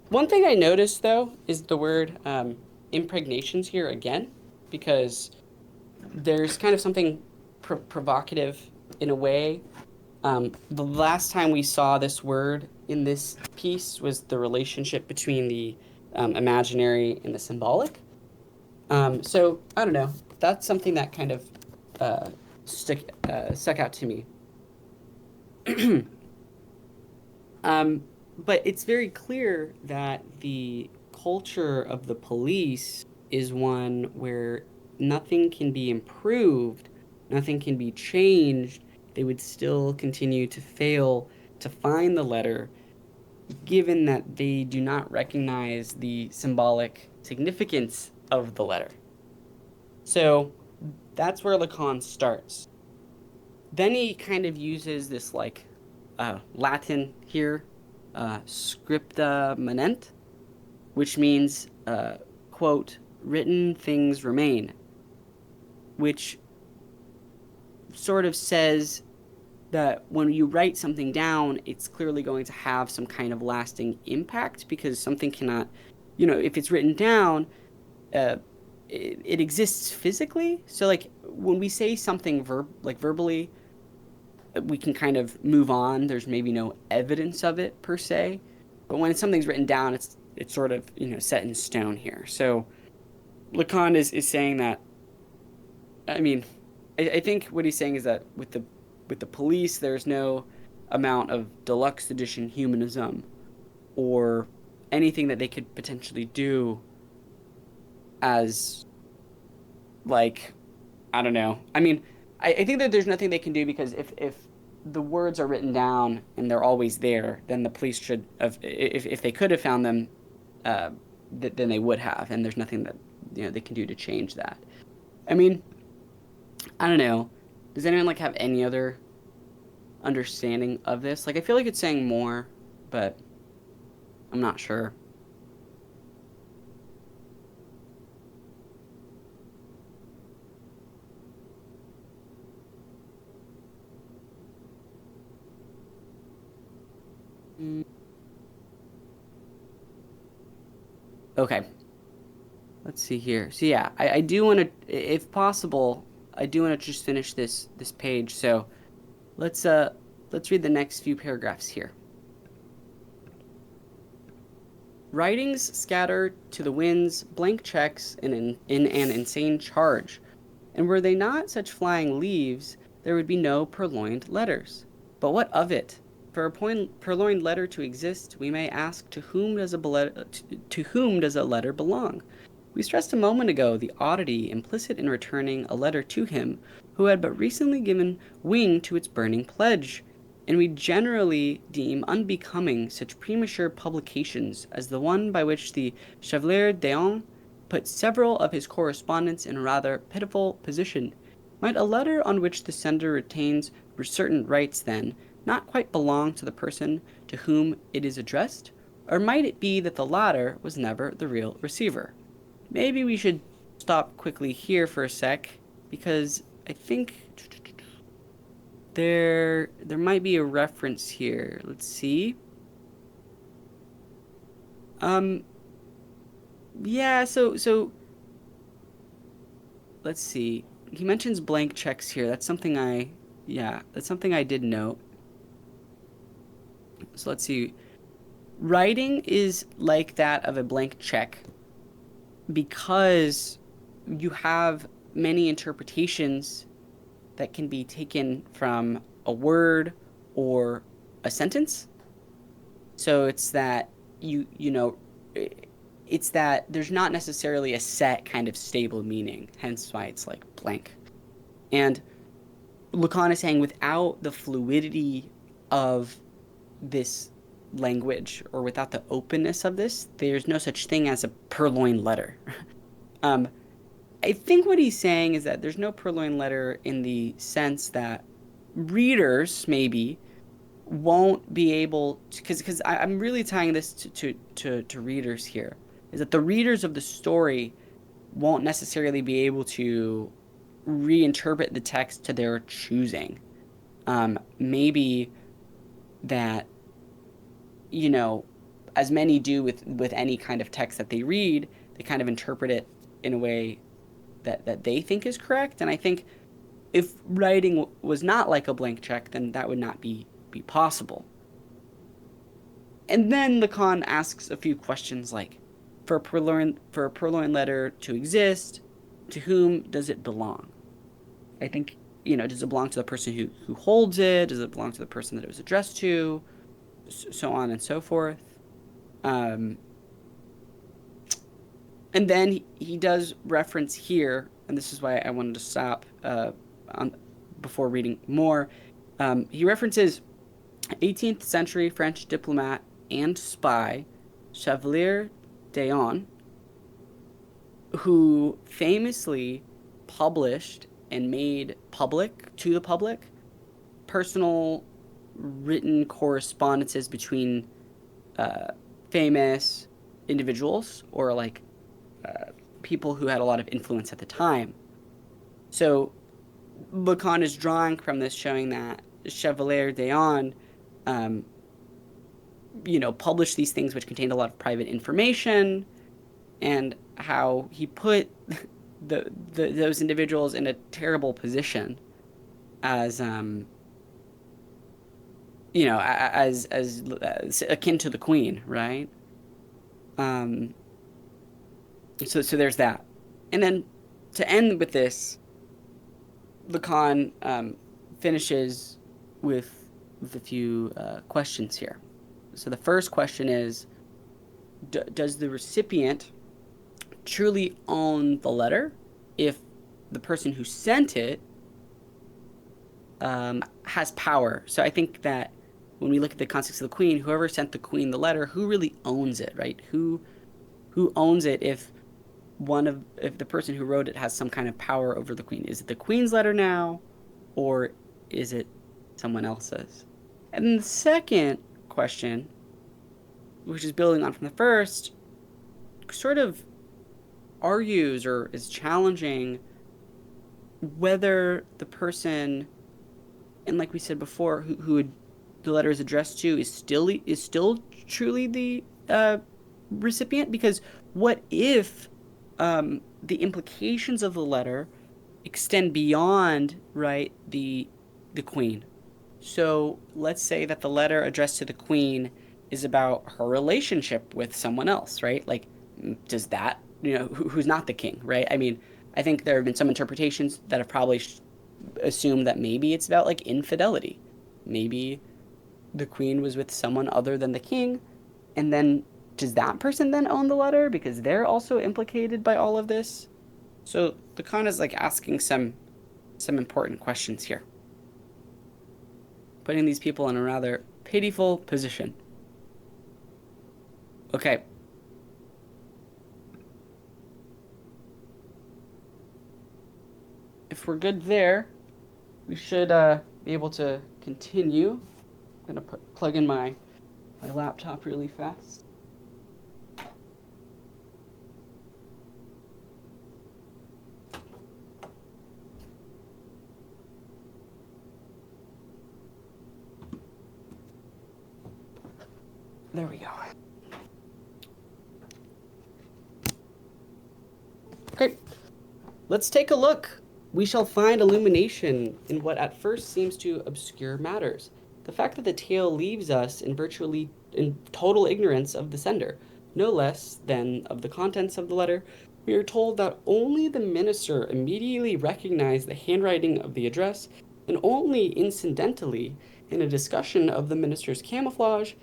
One thing I noticed, though, is the word impregnations here again, because there's kind of something provocative in a way. The last time we saw this word in this piece was the relationship between the imaginary and the symbolic. So, I don't know. That's something that kind of stuck out to me. But it's very clear that the culture of the police is one where nothing can be improved, nothing can be changed. They would still continue to fail to find the letter, given that they do not recognize the symbolic significance of the letter. So that's where Lacan starts. Then he kind of uses this Latin here, scripta manent, which means, quote, written things remain, which sort of says that when you write something down, it's clearly going to have some kind of lasting impact because something cannot, if it's written down, uh, it exists physically. So like when we say something verbally, we can kind of move on. There's maybe no evidence of it per se, but when something's written down, it's sort of set in stone here. So Lacan is saying that. I mean, I think what he's saying is that with the police, there's no amount of deluxe edition humanism or anything that they could potentially do as like I don't know. I mean, I think that there's nothing they can do because if the words are written down and they're always there, then the police should have if they could have found them, uh, then they would have, and there's nothing that they can do to change that. I mean, I don't know. Does anyone like have any other understanding of this? Like, I feel like it's saying more, but I'm not sure. Mm, Okay, let's see here. So yeah, I do want to, if possible, I do want to just finish this page. So let's uh let's read the next few paragraphs here. Writings scatter to the winds, blank checks in an insane charge. And were they not such flying leaves, there would be no purloined letters. But what of it? For a purloined letter to exist, we may ask to whom does a letter belong? We stressed a moment ago the oddity implicit in returning a letter to him who had but recently given wing to its burning pledge, and we generally deem unbecoming such premature publications as the one by which the Chevalier d'Eon put several of his correspondents in a rather pitiful position. Might a letter on which the sender retains certain rights, then, not quite belong to the person to whom it is addressed? Or might it be that the latter was never the real receiver? Maybe we should stop quickly here for a sec, because I think there might be a reference here. Let's see. Um, yeah, so let's see. He mentions blank checks here. That's something I did note. So let's see. Writing is like that of a blank check because you have many interpretations that can be taken from a word or a sentence. So it's that you know it's that there's not necessarily a set kind of stable meaning, hence why it's like blank. And Lacan is saying without the fluidity of this language or without the openness of this, there's no such thing as a purloined letter. um, I think what he's saying is that there's no purloined letter in the sense that readers maybe won't be able to, because I'm really tying this to readers here, is that the readers of the story won't necessarily be able to reinterpret the text to their choosing. Maybe that, you know, as many do with any kind of text that they read, they kind of interpret it in a way that they think is correct. And I think if writing was not like a blank check, then that would not be possible. And then Lacan asks a few questions like, for a purloined letter to exist, to whom does it belong? I think, does it belong to the person who holds it? Does it belong to the person that it was addressed to? So on and so forth. Um, and then he does reference here, and this is why I wanted to stop before reading more. He references 18th century French diplomat and spy Chevalier d'Eon, who famously published and made public to the public personal written correspondences between famous individuals or like people who had a lot of influence at the time. So Lacan is drawing from this, showing that Chevalier d'Eon, um, published these things which contained a lot of private information, and how he put those individuals in a terrible position as as akin to the queen, right? Um, so there's that, and then to end with this, Lacan finishes with a few questions here. So the first question is, does the recipient truly own the letter if the person who sent it has power? So I think that when we look at the context of the queen, whoever sent the queen the letter, who really owns it, right? Who owns it if the person who wrote it has some kind of power over the queen? Is it the queen's letter now, or is it someone else's? And then the second question, which is building on from the first, sort of argues or is challenging whether the person, and like we said before, who the letter is addressed to is still truly the recipient. Because what if the implications of the letter extend beyond, right, the queen? So let's say that the letter addressed to the queen is about her relationship with someone else, right? Like, does that, who's not the king, right? I mean, I think there have been some interpretations that have probably assumed that maybe it's about like infidelity. Maybe the queen was with someone other than the king, and then does that person then own the letter because they're also implicated by all of this? So Lacan is like asking some important questions here, putting these people in a rather pitiful position. Okay. If we're good there, we should be able to continue. I'm gonna plug in my laptop really fast. There we go. Okay, let's take a look. We shall find illumination in what at first seems to obscure matters. The fact that the tale leaves us in total ignorance of the sender, no less than of the contents of the letter. We are told that only the minister immediately recognized the handwriting of the address, and only incidentally, in a discussion of the minister's camouflage,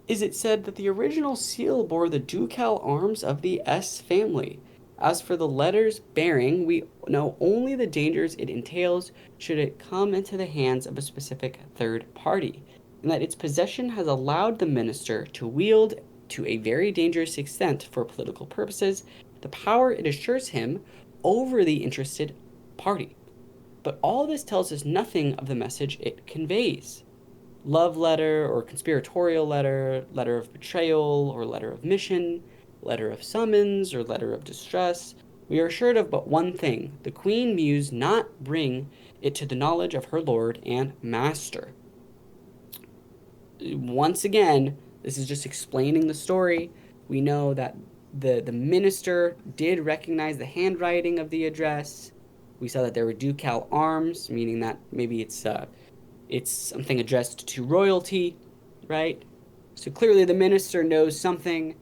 is it said that the original seal bore the ducal arms of the S family. As for the letter's bearing, we know only the dangers it entails should it come into the hands of a specific third party, and that its possession has allowed the minister to wield to a very dangerous extent for political purposes the power it assures him over the interested party. But all this tells us nothing of the message it conveys. Love letter or conspiratorial letter, letter of betrayal or letter of mission, letter of summons or letter of distress, we are assured of but one thing: the queen muse not bring it to the knowledge of her lord and master. Once again, this is just explaining the story. We know that the minister did recognize the handwriting of the address. We saw that there were ducal arms, meaning that maybe it's something addressed to royalty, right? So clearly the minister knows something.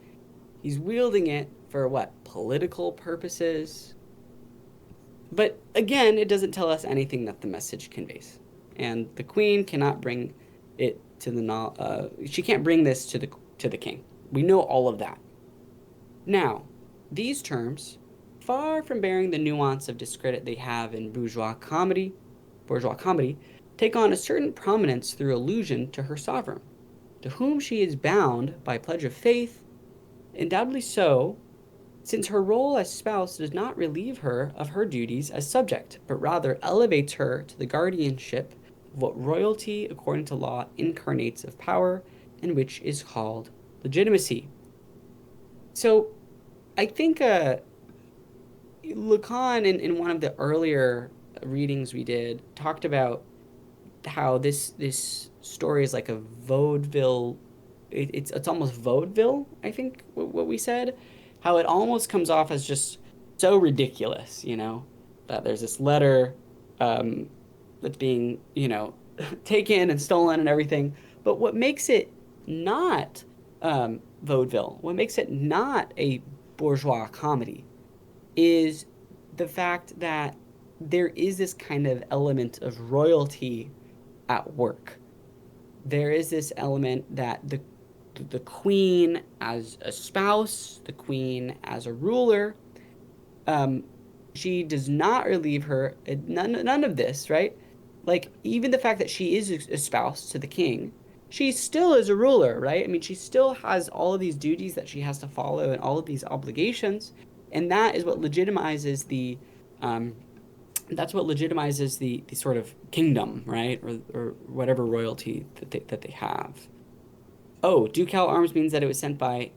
He's wielding it for what? Political purposes. But again, it doesn't tell us anything that the message conveys. And the queen cannot bring it to she can't bring this to the king. We know all of that. Now, these terms, far from bearing the nuance of discredit they have in bourgeois comedy, take on a certain prominence through allusion to her sovereign, to whom she is bound by pledge of faith, undoubtedly so, since her role as spouse does not relieve her of her duties as subject, but rather elevates her to the guardianship of what royalty, according to law, incarnates of power, and which is called legitimacy. So, I think Lacan, in one of the earlier readings we did, talked about how this story is like a vaudeville. It's almost vaudeville, I think, what we said. How it almost comes off as just so ridiculous, that there's this letter um, that's being, taken and stolen and everything. But what makes it not vaudeville, what makes it not a bourgeois comedy, is the fact that there is this kind of element of royalty at work. There is this element that the queen as a spouse, the queen as a ruler, um, she does not relieve her none of this, right? Like even the fact that she is a spouse to the king, she still is a ruler, right? I mean, she still has all of these duties that she has to follow and all of these obligations, and that is what legitimizes um, the sort of kingdom, right? Or whatever royalty that they have. Oh, ducal arms means that it was sent by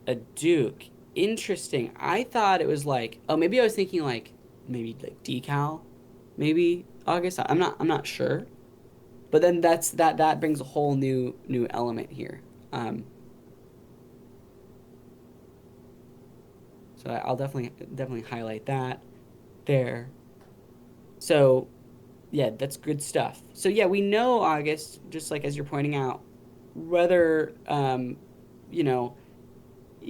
a duke. Interesting. I thought it was like, oh, maybe I was thinking like maybe like decal, maybe August. I'm not sure. But then that brings a whole new element here. Um, so I'll definitely highlight that there. So yeah, that's good stuff. So yeah, we know August, just like as you're pointing out, whether you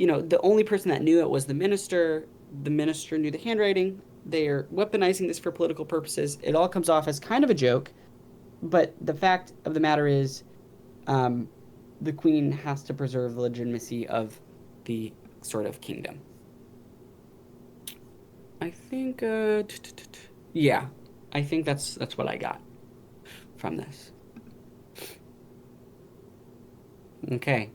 know, the only person that knew it was the minister. The minister knew the handwriting. They're weaponizing this for political purposes. It all comes off as kind of a joke, but the fact of the matter is, um, the queen has to preserve the legitimacy of the sort of kingdom. I think, yeah, I think that's what I got from this. Okay.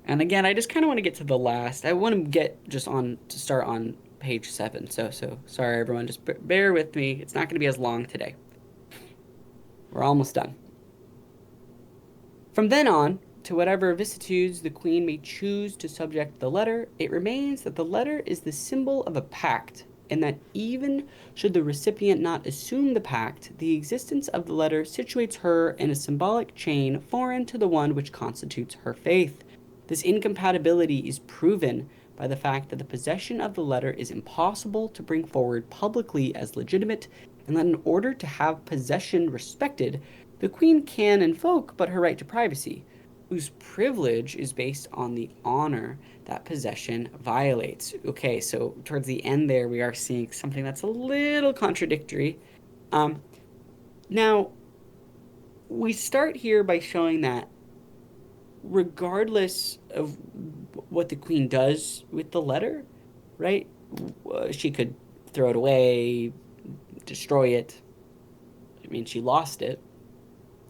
And again, I just kind of want to get to the last. I want to get just on to start on page 7. So sorry everyone, just bear with me. It's not going to be as long today. We're almost done. From then on, to whatever vicissitudes the queen may choose to subject the letter, it remains that the letter is the symbol of a pact, and that even should the recipient not assume the pact, the existence of the letter situates her in a symbolic chain foreign to the one which constitutes her faith. This incompatibility is proven by the fact that the possession of the letter is impossible to bring forward publicly as legitimate, and that in order to have possession respected, the queen can invoke but her right to privacy, whose privilege is based on the honor that possession violates. Okay, so towards the end there, we are seeing something that's a little contradictory. Um, Now, we start here by showing that regardless of what the queen does with the letter, right? She could throw it away, destroy it. I mean, she lost it.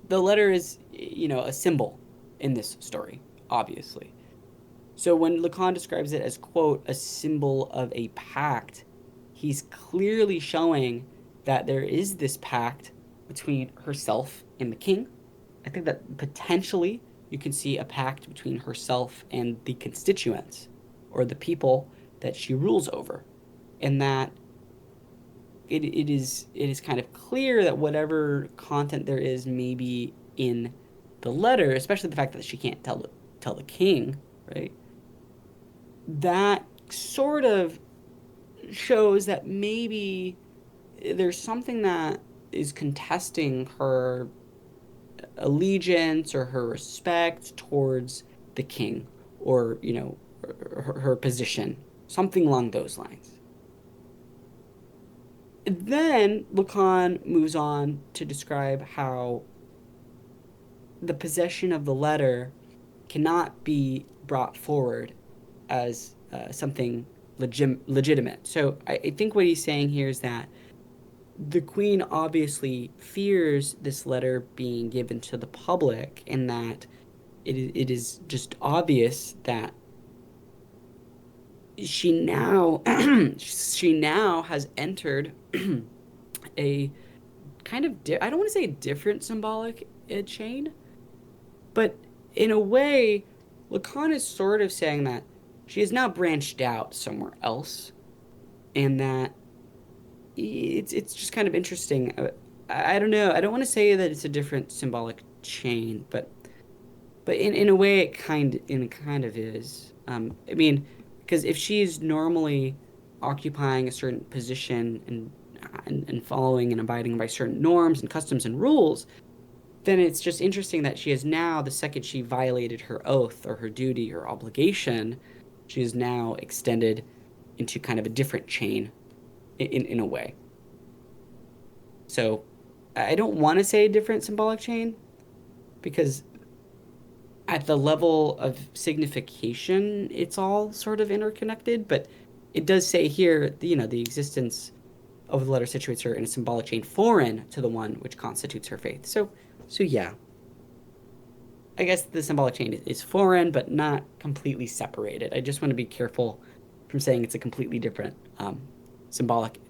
The letter is, a symbol in this story, obviously. So when Lacan describes it as, quote, a symbol of a pact, he's clearly showing that there is this pact between herself and the king. I think that potentially you can see a pact between herself and the constituents or the people that she rules over. And that it is kind of clear that whatever content there is maybe in the letter, especially the fact that she can't tell the king, right? That sort of shows that maybe there's something that is contesting her allegiance or her respect towards the king or, her position, something along those lines. Then Lacan moves on to describe how the possession of the letter cannot be brought forward as something legitimate. So I think what he's saying here is that the queen obviously fears this letter being given to the public, and that it is just obvious that she now has entered a kind of I don't want to say a different symbolic chain, but in a way, Lacan is sort of saying that she has now branched out somewhere else, and that it's just kind of interesting I don't know. I don't want to say that it's a different symbolic chain, but in a way it kind of is. I mean, because if she's normally occupying a certain position and following and abiding by certain norms and customs and rules, then it's just interesting that she has now, the second she violated her oath or her duty or obligation, she is now extended into kind of a different chain in a way. So I don't want to say a different symbolic chain because at the level of signification, it's all sort of interconnected, but it does say here, the existence of the letter situates her in a symbolic chain foreign to the one which constitutes her faith. So yeah, I guess the symbolic chain is foreign, but not completely separated. I just want to be careful from saying it's a completely different symbolic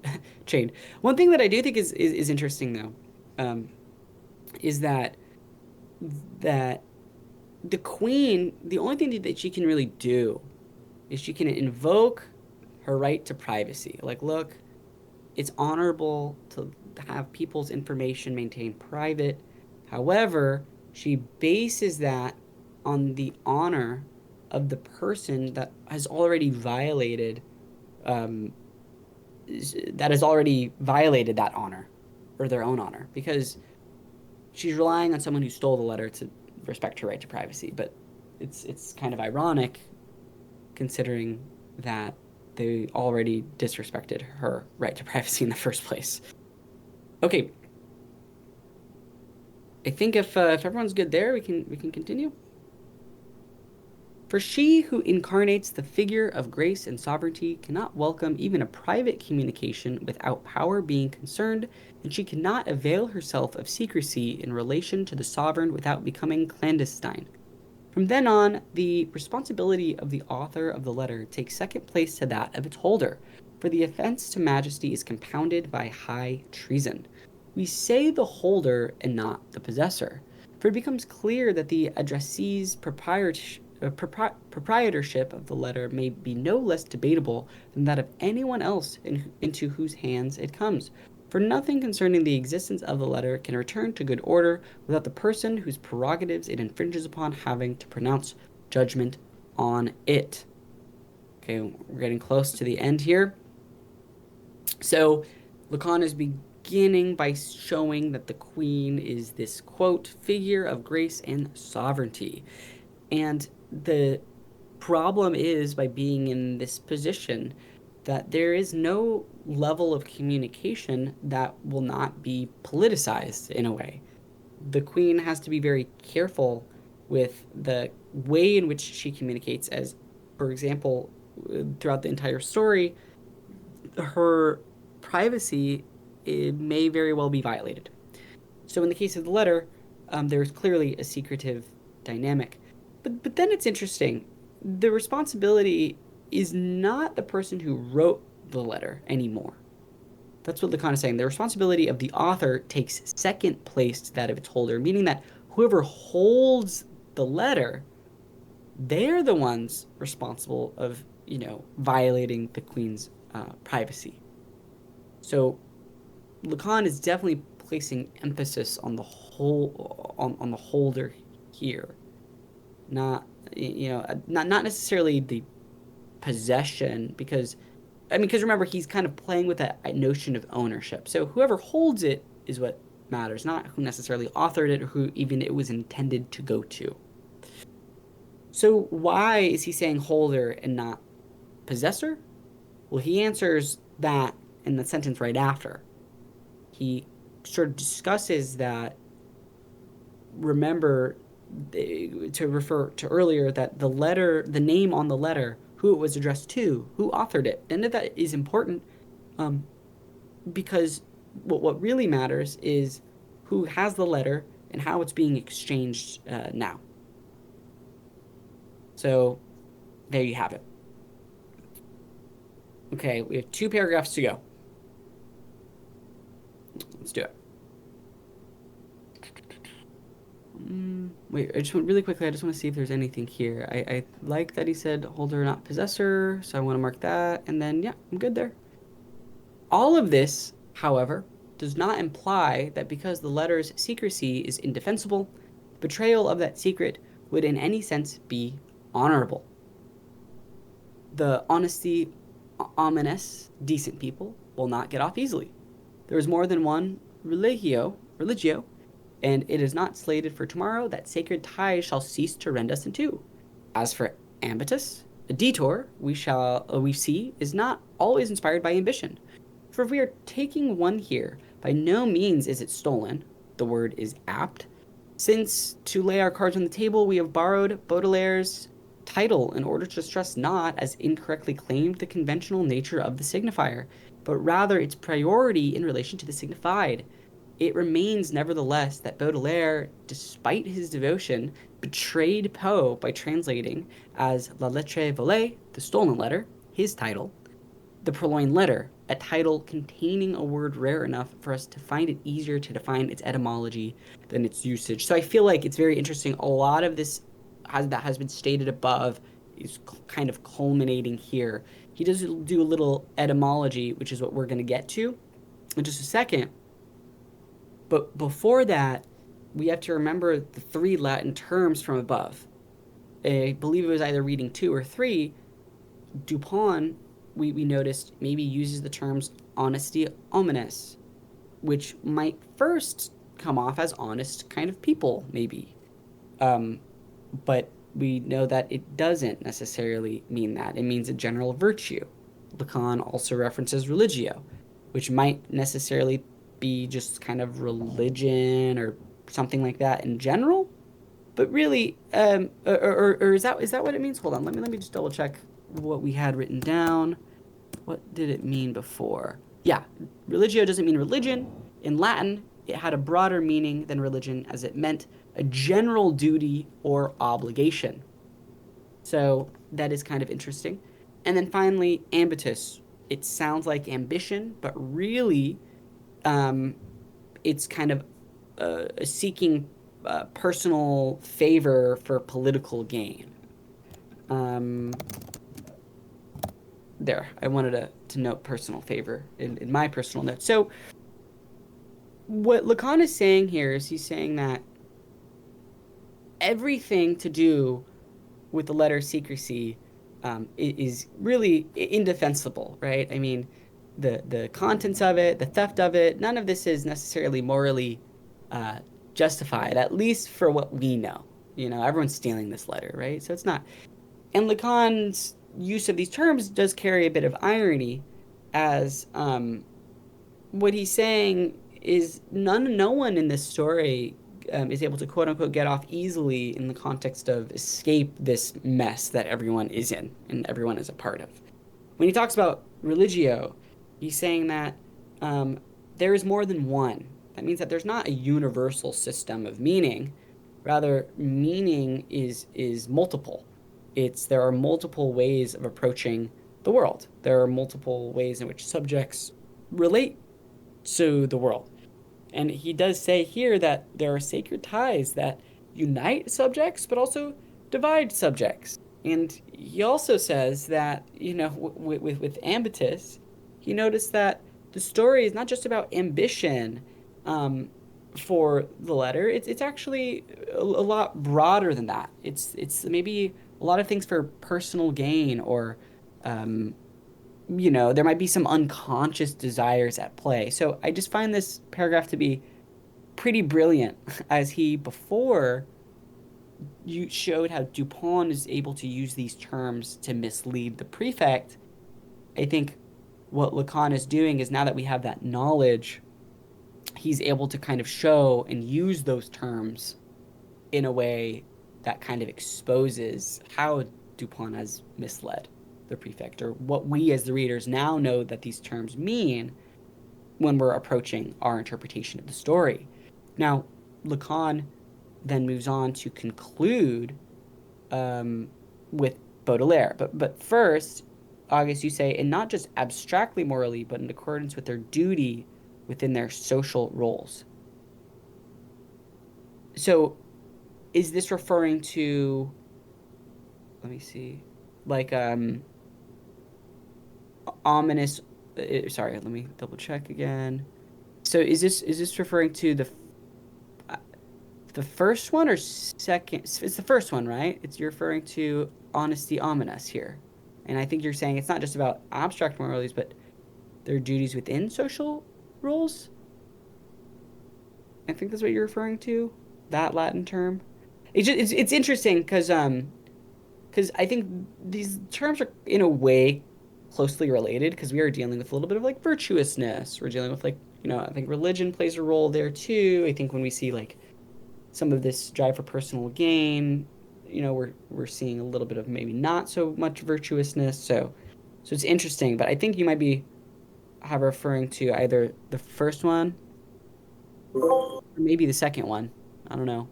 chain. One thing that I do think is interesting, though, is that the queen, the only thing that she can really do is she can invoke her right to privacy. Like, look, it's honorable to have people's information maintained private. However, she bases that on the honor of the person um, that has already violated that honor or their own honor because she's relying on someone who stole the letter to respect her right to privacy. But it's kind of ironic considering that they already disrespected her right to privacy in the first place. Okay, I think if everyone's good there, we can continue. For she who incarnates the figure of grace and sovereignty cannot welcome even a private communication without power being concerned, and she cannot avail herself of secrecy in relation to the sovereign without becoming clandestine. From then on, the responsibility of the author of the letter takes second place to that of its holder, for the offense to majesty is compounded by high treason. We say the holder and not the possessor, for it becomes clear that the addressee's proprietorship of the letter may be no less debatable than that of anyone else into whose hands it comes. For nothing concerning the existence of the letter can return to good order without the person whose prerogatives it infringes upon having to pronounce judgment on it. Okay, we're getting close to the end here. So Lacan is beginning by showing that the queen is this, quote, figure of grace and sovereignty. And the problem is, by being in this position, that there is no level of communication that will not be politicized in a way. The queen has to be very careful with the way in which she communicates, as, for example, throughout the entire story, her privacy may very well be violated. So in the case of the letter, there's clearly a secretive dynamic. But then it's interesting. The responsibility is not the person who wrote the letter anymore. That's what Lacan is saying. The responsibility of the author takes second place to that of its holder, meaning that whoever holds the letter, they're the ones responsible of, violating the queen's privacy. So Lacan is definitely placing emphasis on the whole on the holder here, not not necessarily the possession, because remember, he's kind of playing with that notion of ownership. So whoever holds it is what matters, not who necessarily authored it or who even it was intended to go to. So why is he saying holder and not possessor? Well, he answers that in the sentence right after. He sort of discusses that, remember, to refer to earlier, that the letter, the name on the letter, who it was addressed to, who authored it, and that is important, because what really matters is who has the letter and how it's being exchanged now. So there you have it. Okay, we have 2 paragraphs to go. Let's do it. Wait, I just want to see if there's anything here. I like that he said holder, not possessor, so I want to mark that, and then, yeah, I'm good there. All of this, however, does not imply that because the letter's secrecy is indefensible, betrayal of that secret would in any sense be honorable. The honesty ominous decent people will not get off easily. There is more than one religio, and it is not slated for tomorrow that sacred ties shall cease to rend us in two. As for ambitus, a detour we see is not always inspired by ambition. For if we are taking one here, by no means is it stolen. The word is apt, since to lay our cards on the table, we have borrowed Baudelaire's title in order to stress not, as incorrectly claimed, the conventional nature of the signifier, but rather its priority in relation to the signified. It remains, nevertheless, that Baudelaire, despite his devotion, betrayed Poe by translating as La Lettre Volée, the stolen letter, his title, the Purloined Letter, a title containing a word rare enough for us to find it easier to define its etymology than its usage. So I feel like it's very interesting. A lot of this that has been stated above is kind of culminating here. He does do a little etymology, which is what we're going to get to in just a second. But before that, we have to remember the three Latin terms from above. I believe it was either reading 2 or 3. Dupin, we noticed, maybe uses the terms honesty omnes, which might first come off as honest kind of people, maybe. But we know that it doesn't necessarily mean that. It means a general virtue. Lacan also references religio, which might necessarily be just kind of religion or something like that in general. But really, or is that what it means? Hold on, let me just double check what we had written down. What did it mean before? Yeah, religio doesn't mean religion. In Latin, it had a broader meaning than religion, as it meant a general duty or obligation. So that is kind of interesting. And then finally, ambitus. It sounds like ambition, but really, it's kind of seeking personal favor for political gain. Um, there, I wanted to note personal favor in my personal notes. So, what Lacan is saying here is he's saying that everything to do with the letter secrecy is really indefensible, right? I mean, the contents of it, the theft of it, none of this is necessarily morally uh, justified, at least for what we know. You know, everyone's stealing this letter, right? So it's not. And Lacan's use of these terms does carry a bit of irony, as what he's saying is no one in this story is able to quote unquote get off easily in the context of escape this mess that everyone is in and everyone is a part of. When he talks about religio, he's saying that there is more than one. That means that there's not a universal system of meaning. Rather, meaning is multiple. There are multiple ways of approaching the world. There are multiple ways in which subjects relate to the world. And he does say here that there are sacred ties that unite subjects, but also divide subjects. And he also says that, you know, with Ambitus, he noticed that the story is not just about ambition for the letter. It's actually a lot broader than that. It's maybe a lot of things for personal gain, or you know, there might be some unconscious desires at play. So I just find this paragraph to be pretty brilliant, as he before you showed how Dupin is able to use these terms to mislead the prefect. I think what Lacan is doing is, now that we have that knowledge, he's able to kind of show and use those terms in a way that kind of exposes how Dupin has misled the prefect, or what we as the readers now know that these terms mean when we're approaching our interpretation of the story. Now, Lacan then moves on to conclude with Baudelaire. But first, August, you say, and not just abstractly morally, but in accordance with their duty within their social roles. So, is this referring to, let me see, like ominous? Sorry, let me double check again. So is this referring to the first one or second? It's the first one, right? It's you're referring to honesty ominous here. And I think you're saying it's not just about abstract moralities, but their duties within social rules. I think that's what you're referring to, that Latin term. It's interesting because I think these terms are in a way closely related because we are dealing with a little bit of like virtuousness. We're dealing with like I think religion plays a role there too. I think when we see like some of this drive for personal gain, we're seeing a little bit of maybe not so much virtuousness. So it's interesting, but I think you might be have referring to either the first one or maybe the second one. I don't know.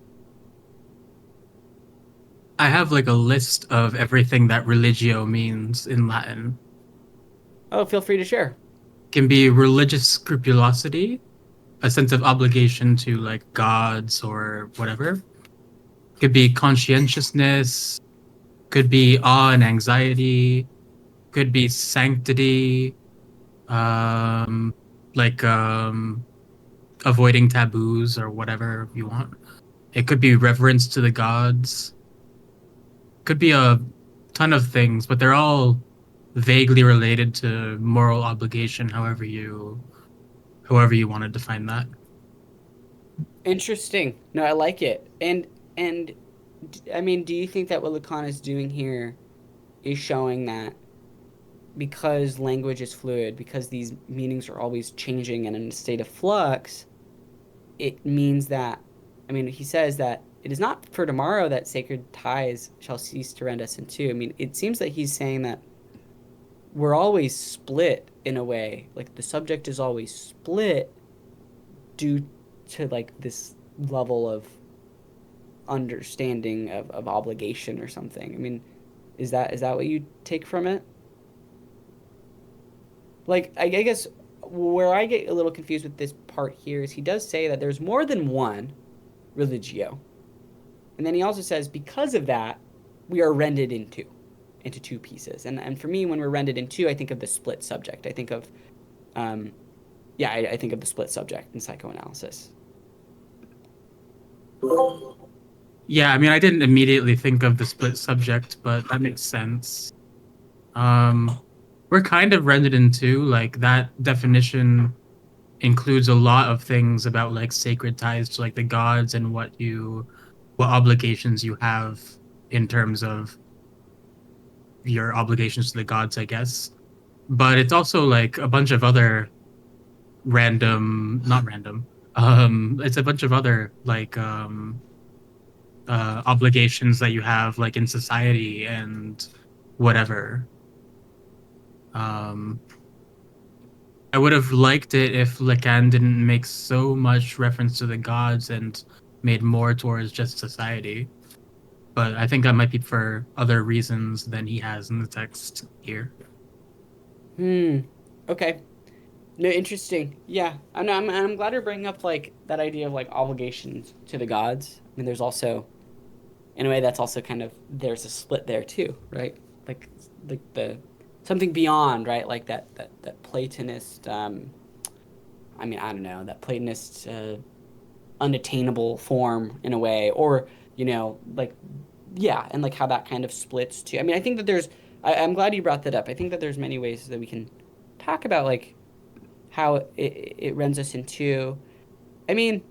I have like a list of everything that religio means in Latin. Oh, feel free to share. Can be religious scrupulosity, a sense of obligation to like gods or whatever. Could be conscientiousness, could be awe and anxiety, could be sanctity, um, like avoiding taboos or whatever you want. It could be reverence to the gods. Could be a ton of things, but they're all vaguely related to moral obligation, however you want to define that. Interesting. No, I like it. And I mean, do you think that what Lacan is doing here is showing that because language is fluid, because these meanings are always changing and in a state of flux, it means that, I mean, he says that it is not for tomorrow that sacred ties shall cease to rend us in two. I mean, it seems that he's saying that we're always split in a way. Like the subject is always split due to like this level of understanding of obligation or something. I mean, is that what you take from it? Like I guess where I get a little confused with this part here is he does say that there's more than one religio. And then he also says because of that, we are rended into two pieces. And for me, when we're rended in two, I think of the split subject. I think of um yeah, I think of the split subject in psychoanalysis. Yeah, I mean, I didn't immediately think of the split subject, but that makes sense. Um, we're kind of rendered in two. Like that definition includes a lot of things about like sacred ties to like the gods and what obligations you have in terms of your obligations to the gods, I guess. But it's also like a bunch of other not random. It's a bunch of other like obligations that you have like in society and whatever. Um, I would have liked it if Lacan didn't make so much reference to the gods and made more towards just society. But I think that might be for other reasons than he has in the text here. Hmm. Okay. No, interesting. Yeah, I'm glad you're bringing up like that idea of like obligations to the gods. I mean, there's also, in a way, that's also kind of there's a split there too, right? Like, like the something beyond, right? Like that Platonist. I mean, I don't know that Platonist unattainable form in a way, or like yeah, and like how that kind of splits too. I mean, I think that there's. I'm glad you brought that up. I think that there's many ways that we can talk about like how it rends us in two. I mean,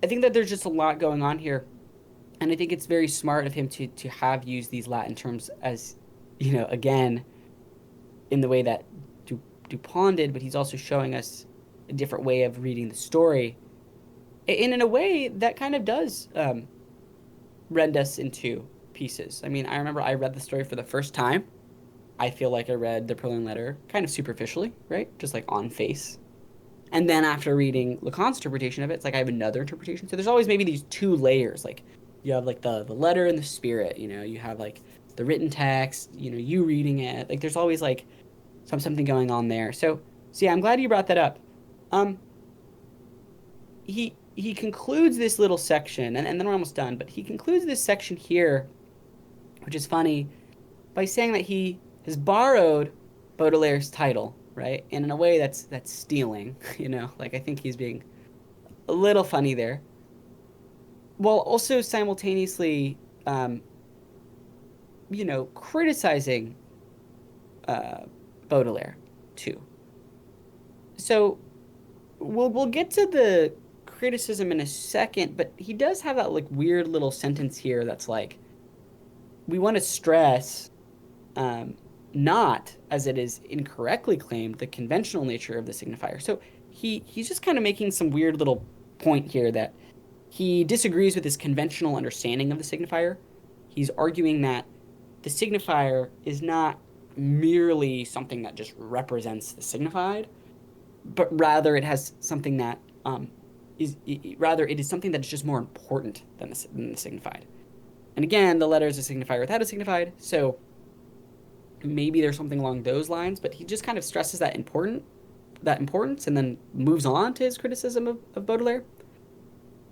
I think that there's just a lot going on here, and I think it's very smart of him to have used these Latin terms as, again, in the way that Dupont did, but he's also showing us a different way of reading the story, and in a way that kind of does rend us into pieces. I mean, I remember I read the story for the first time. I feel like I read the Purloined Letter kind of superficially, right? Just like on face. And then after reading Lacan's interpretation of it, it's like I have another interpretation. So there's always maybe these two layers. Like you have like the letter and the spirit, you have like the written text, you reading it. Like there's always like something going on there. So yeah, I'm glad you brought that up. Um he concludes this little section and then we're almost done, but he concludes this section here, which is funny, by saying that he has borrowed Baudelaire's title right? And in a way that's stealing, like I think he's being a little funny there, while also simultaneously, um, criticizing uh, Baudelaire too. So we'll get to the criticism in a second, but he does have that like weird little sentence here that's like, we want to stress, um, not, as it is incorrectly claimed, the conventional nature of the signifier. So he's just kind of making some weird little point here that he disagrees with his conventional understanding of the signifier. He's arguing that the signifier is not merely something that just represents the signified, but rather it has something that, rather it is something that is just more important than the signified. And again, the letter is a signifier without a signified, so maybe there's something along those lines. But he just kind of stresses that importance, and then moves on to his criticism of Baudelaire.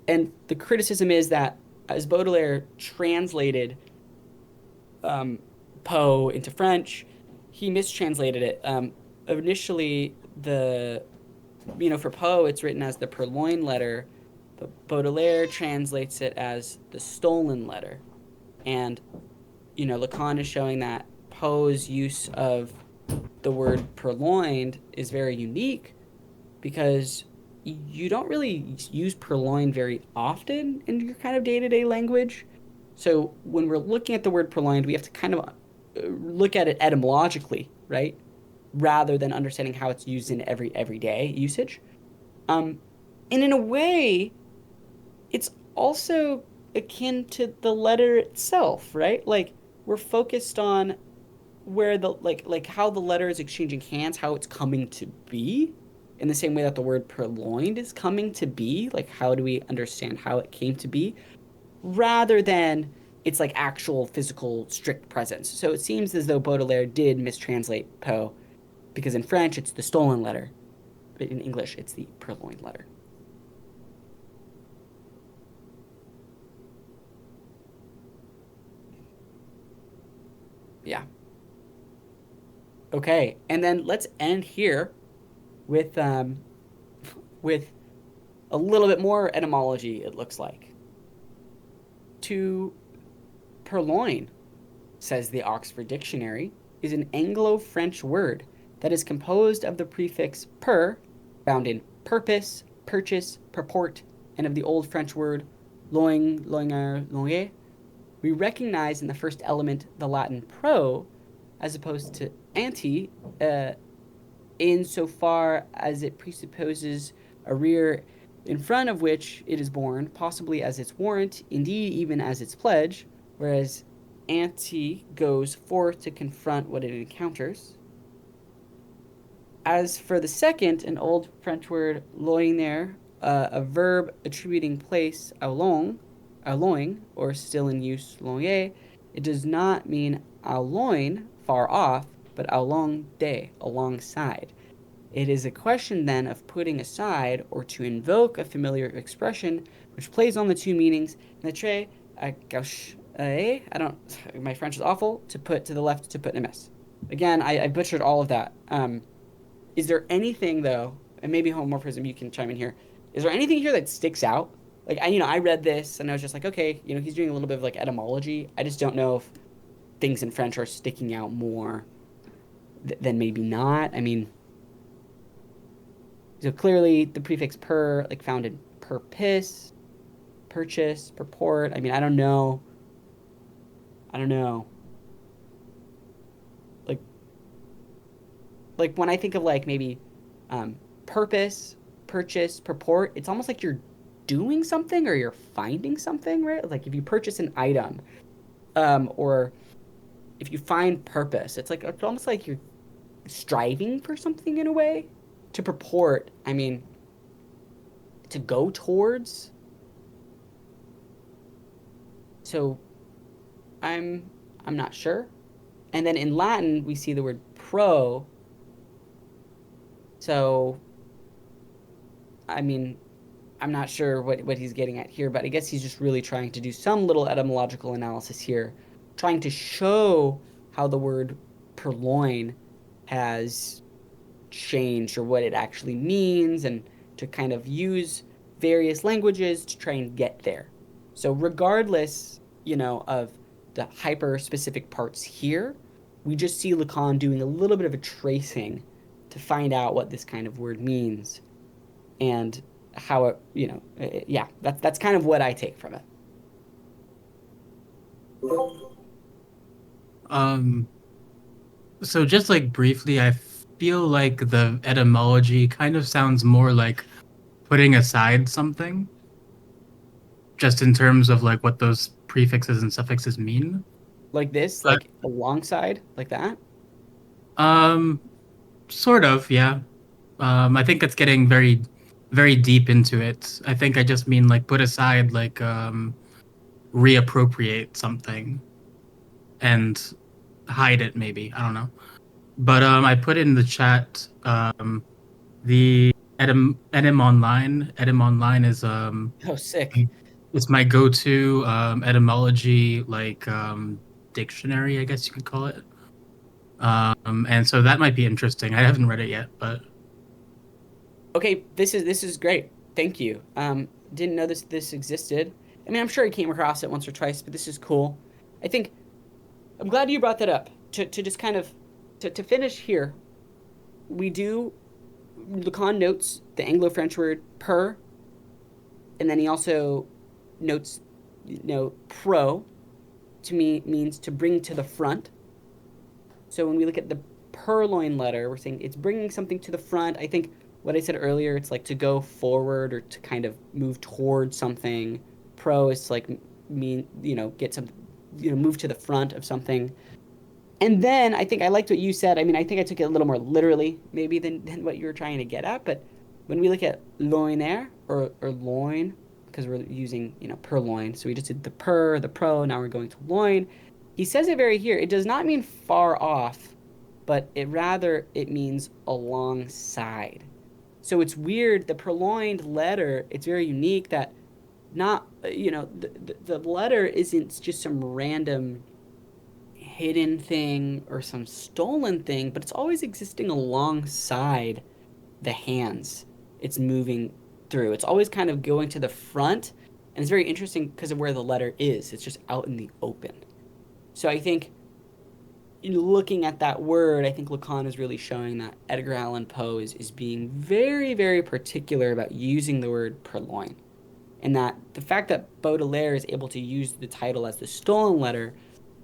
And the criticism is that as Baudelaire translated, um, Poe into French, he mistranslated it. Initially, for Poe, it's written as the Purloined Letter, but Baudelaire translates it as the Stolen Letter. And, Lacan is showing that Poe's use of the word purloined is very unique because you don't really use purloined very often in your kind of day-to-day language. So when we're looking at the word purloined, we have to kind of look at it etymologically, right? Rather than understanding how it's used in everyday usage. Um, and in a way, it's also akin to the letter itself, right? Like we're focused on where the like how the letter is exchanging hands, how it's coming to be, in the same way that the word purloined is coming to be. Like how do we understand how it came to be, rather than its like actual physical strict presence. So it seems as though Baudelaire did mistranslate Poe, because in French it's the stolen letter, but in English it's the purloined letter. Yeah. Okay, and then let's end here with with a little bit more etymology, it looks like. To purloin, says the Oxford Dictionary, is an Anglo-French word that is composed of the prefix per, found in purpose, purchase, purport, and of the Old French word loin, loiner, loyer. We recognize in the first element the Latin pro, as opposed to ante, insofar as it presupposes a rear in front of which it is borne, possibly as its warrant, indeed even as its pledge, whereas ante goes forth to confront what it encounters. As for the second, an old French word loiner, a verb attributing place along, or still in use loyer, it does not mean aloin, far off, but along de, alongside. It is a question then of putting aside or to invoke a familiar expression which plays on the two meanings. Netre, gauche, I don't, my French is awful, to put to the left, to put in a mess. Again, I butchered all of that. Is there anything though, and maybe homomorphism, you can chime in here. Is there anything here that sticks out? Like I read this and I was just like, okay, he's doing a little bit of like etymology. I just don't know if things in French are sticking out more than maybe not. I mean, so clearly the prefix per, like found in purpose, purchase, purport. I mean, I don't know. I don't know. Like when I think of like maybe, purpose, purchase, purport, it's almost like you're doing something or you're finding something, right? Like if you purchase an item, or if you find purpose, it's almost like you're striving for something in a way. To purport, I mean, to go towards. So I'm not sure. And then in Latin, we see the word pro. So I mean, I'm not sure what he's getting at here, but I guess he's just really trying to do some little etymological analysis here, trying to show how the word purloin has changed or what it actually means, and to kind of use various languages to try and get there. So regardless, of the hyper specific parts here, we just see Lacan doing a little bit of a tracing to find out what this kind of word means and how it, yeah, that's kind of what I take from it. Um, so just like briefly, I feel like the etymology kind of sounds more like putting aside something, just in terms of like what those prefixes and suffixes mean. Like this, But like alongside, like that. um, sort of, yeah. I think it's getting very, very deep into it. I think I just mean like put aside, like reappropriate something and hide it, maybe. I don't know. But I put in the chat the Edym Online. Edym Online is Oh, sick. it's my go-to etymology like dictionary, I guess you could call it. And so that might be interesting. I haven't read it yet, but Okay, this is great. Thank you. Didn't know this existed. I mean, I'm sure I came across it once or twice, but this is cool. I think I'm glad you brought that up. To just kind of to finish here, we do Lacan notes the Anglo-French word per, and then he also notes, pro to me means to bring to the front. So when we look at the Purloined Letter, we're saying it's bringing something to the front. I think what I said earlier, it's like to go forward or to kind of move towards something. Pro is like mean, get some, move to the front of something. And then I think I liked what you said. I mean, I think I took it a little more literally maybe than what you were trying to get at. But when we look at loiner or loin, because we're using, purloin. So we just did the per, the pro, now we're going to loin. He says it very here. It does not mean far off, but it means alongside. So it's weird. The purloined letter, it's very unique that not, the letter isn't just some random hidden thing or some stolen thing, but it's always existing alongside the hands it's moving through. It's always kind of going to the front, and it's very interesting because of where the letter is. It's just out in the open. So I think in looking at that word, I think Lacan is really showing that Edgar Allan Poe is being very, very particular about using the word purloin. And that the fact that Baudelaire is able to use the title as the stolen letter,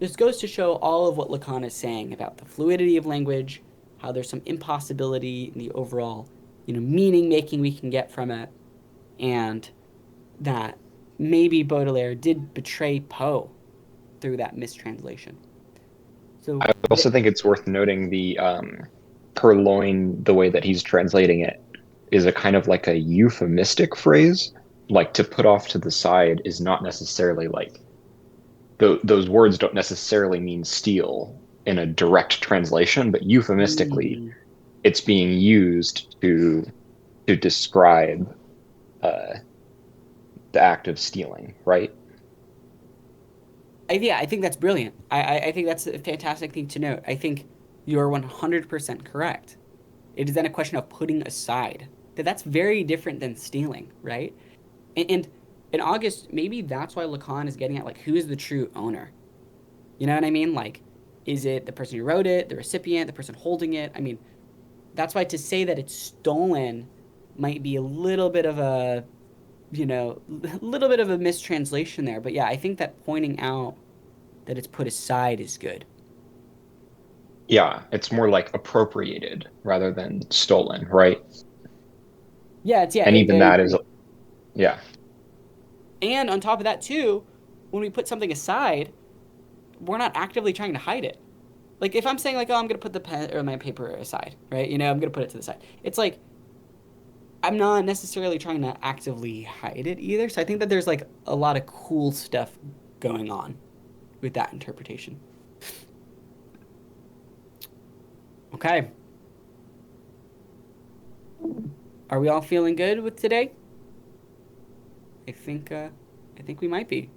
this goes to show all of what Lacan is saying about the fluidity of language, how there's some impossibility in the overall, meaning making we can get from it, and that maybe Baudelaire did betray Poe through that mistranslation. So, I also think it's worth noting the purloin, the way that he's translating it, is a kind of like a euphemistic phrase. Like to put off to the side is not necessarily like those words don't necessarily mean steal in a direct translation, but euphemistically, mm, it's being used to describe the act of stealing, right? yeah, I think that's brilliant. I think that's a fantastic thing to note. I think you're 100% correct. It is then a question of putting aside. That's very different than stealing, right? And in August, maybe that's why Lacan is getting at like who is the true owner. You know what I mean? Like, is it the person who wrote it, the recipient, the person holding it? I mean, that's why to say that it's stolen might be a little bit of a, a little bit of a mistranslation there. But yeah, I think that pointing out that it's put aside is good. Yeah, it's more like appropriated rather than stolen, right? Yeah, And I even that is, agree. yeah, And on top of that too, when we put something aside, we're not actively trying to hide it. Like if I'm saying like, oh, I'm gonna put the pen or my paper aside, right? I'm gonna put it to the side. It's like I'm not necessarily trying to actively hide it either. So I think that there's like a lot of cool stuff going on with that interpretation. Okay. Are we all feeling good with today? I think we might be.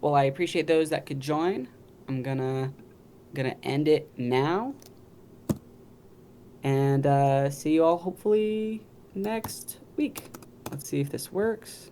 Well, I appreciate those that could join. I'm gonna end it now. And see you all hopefully next week. Let's see if this works.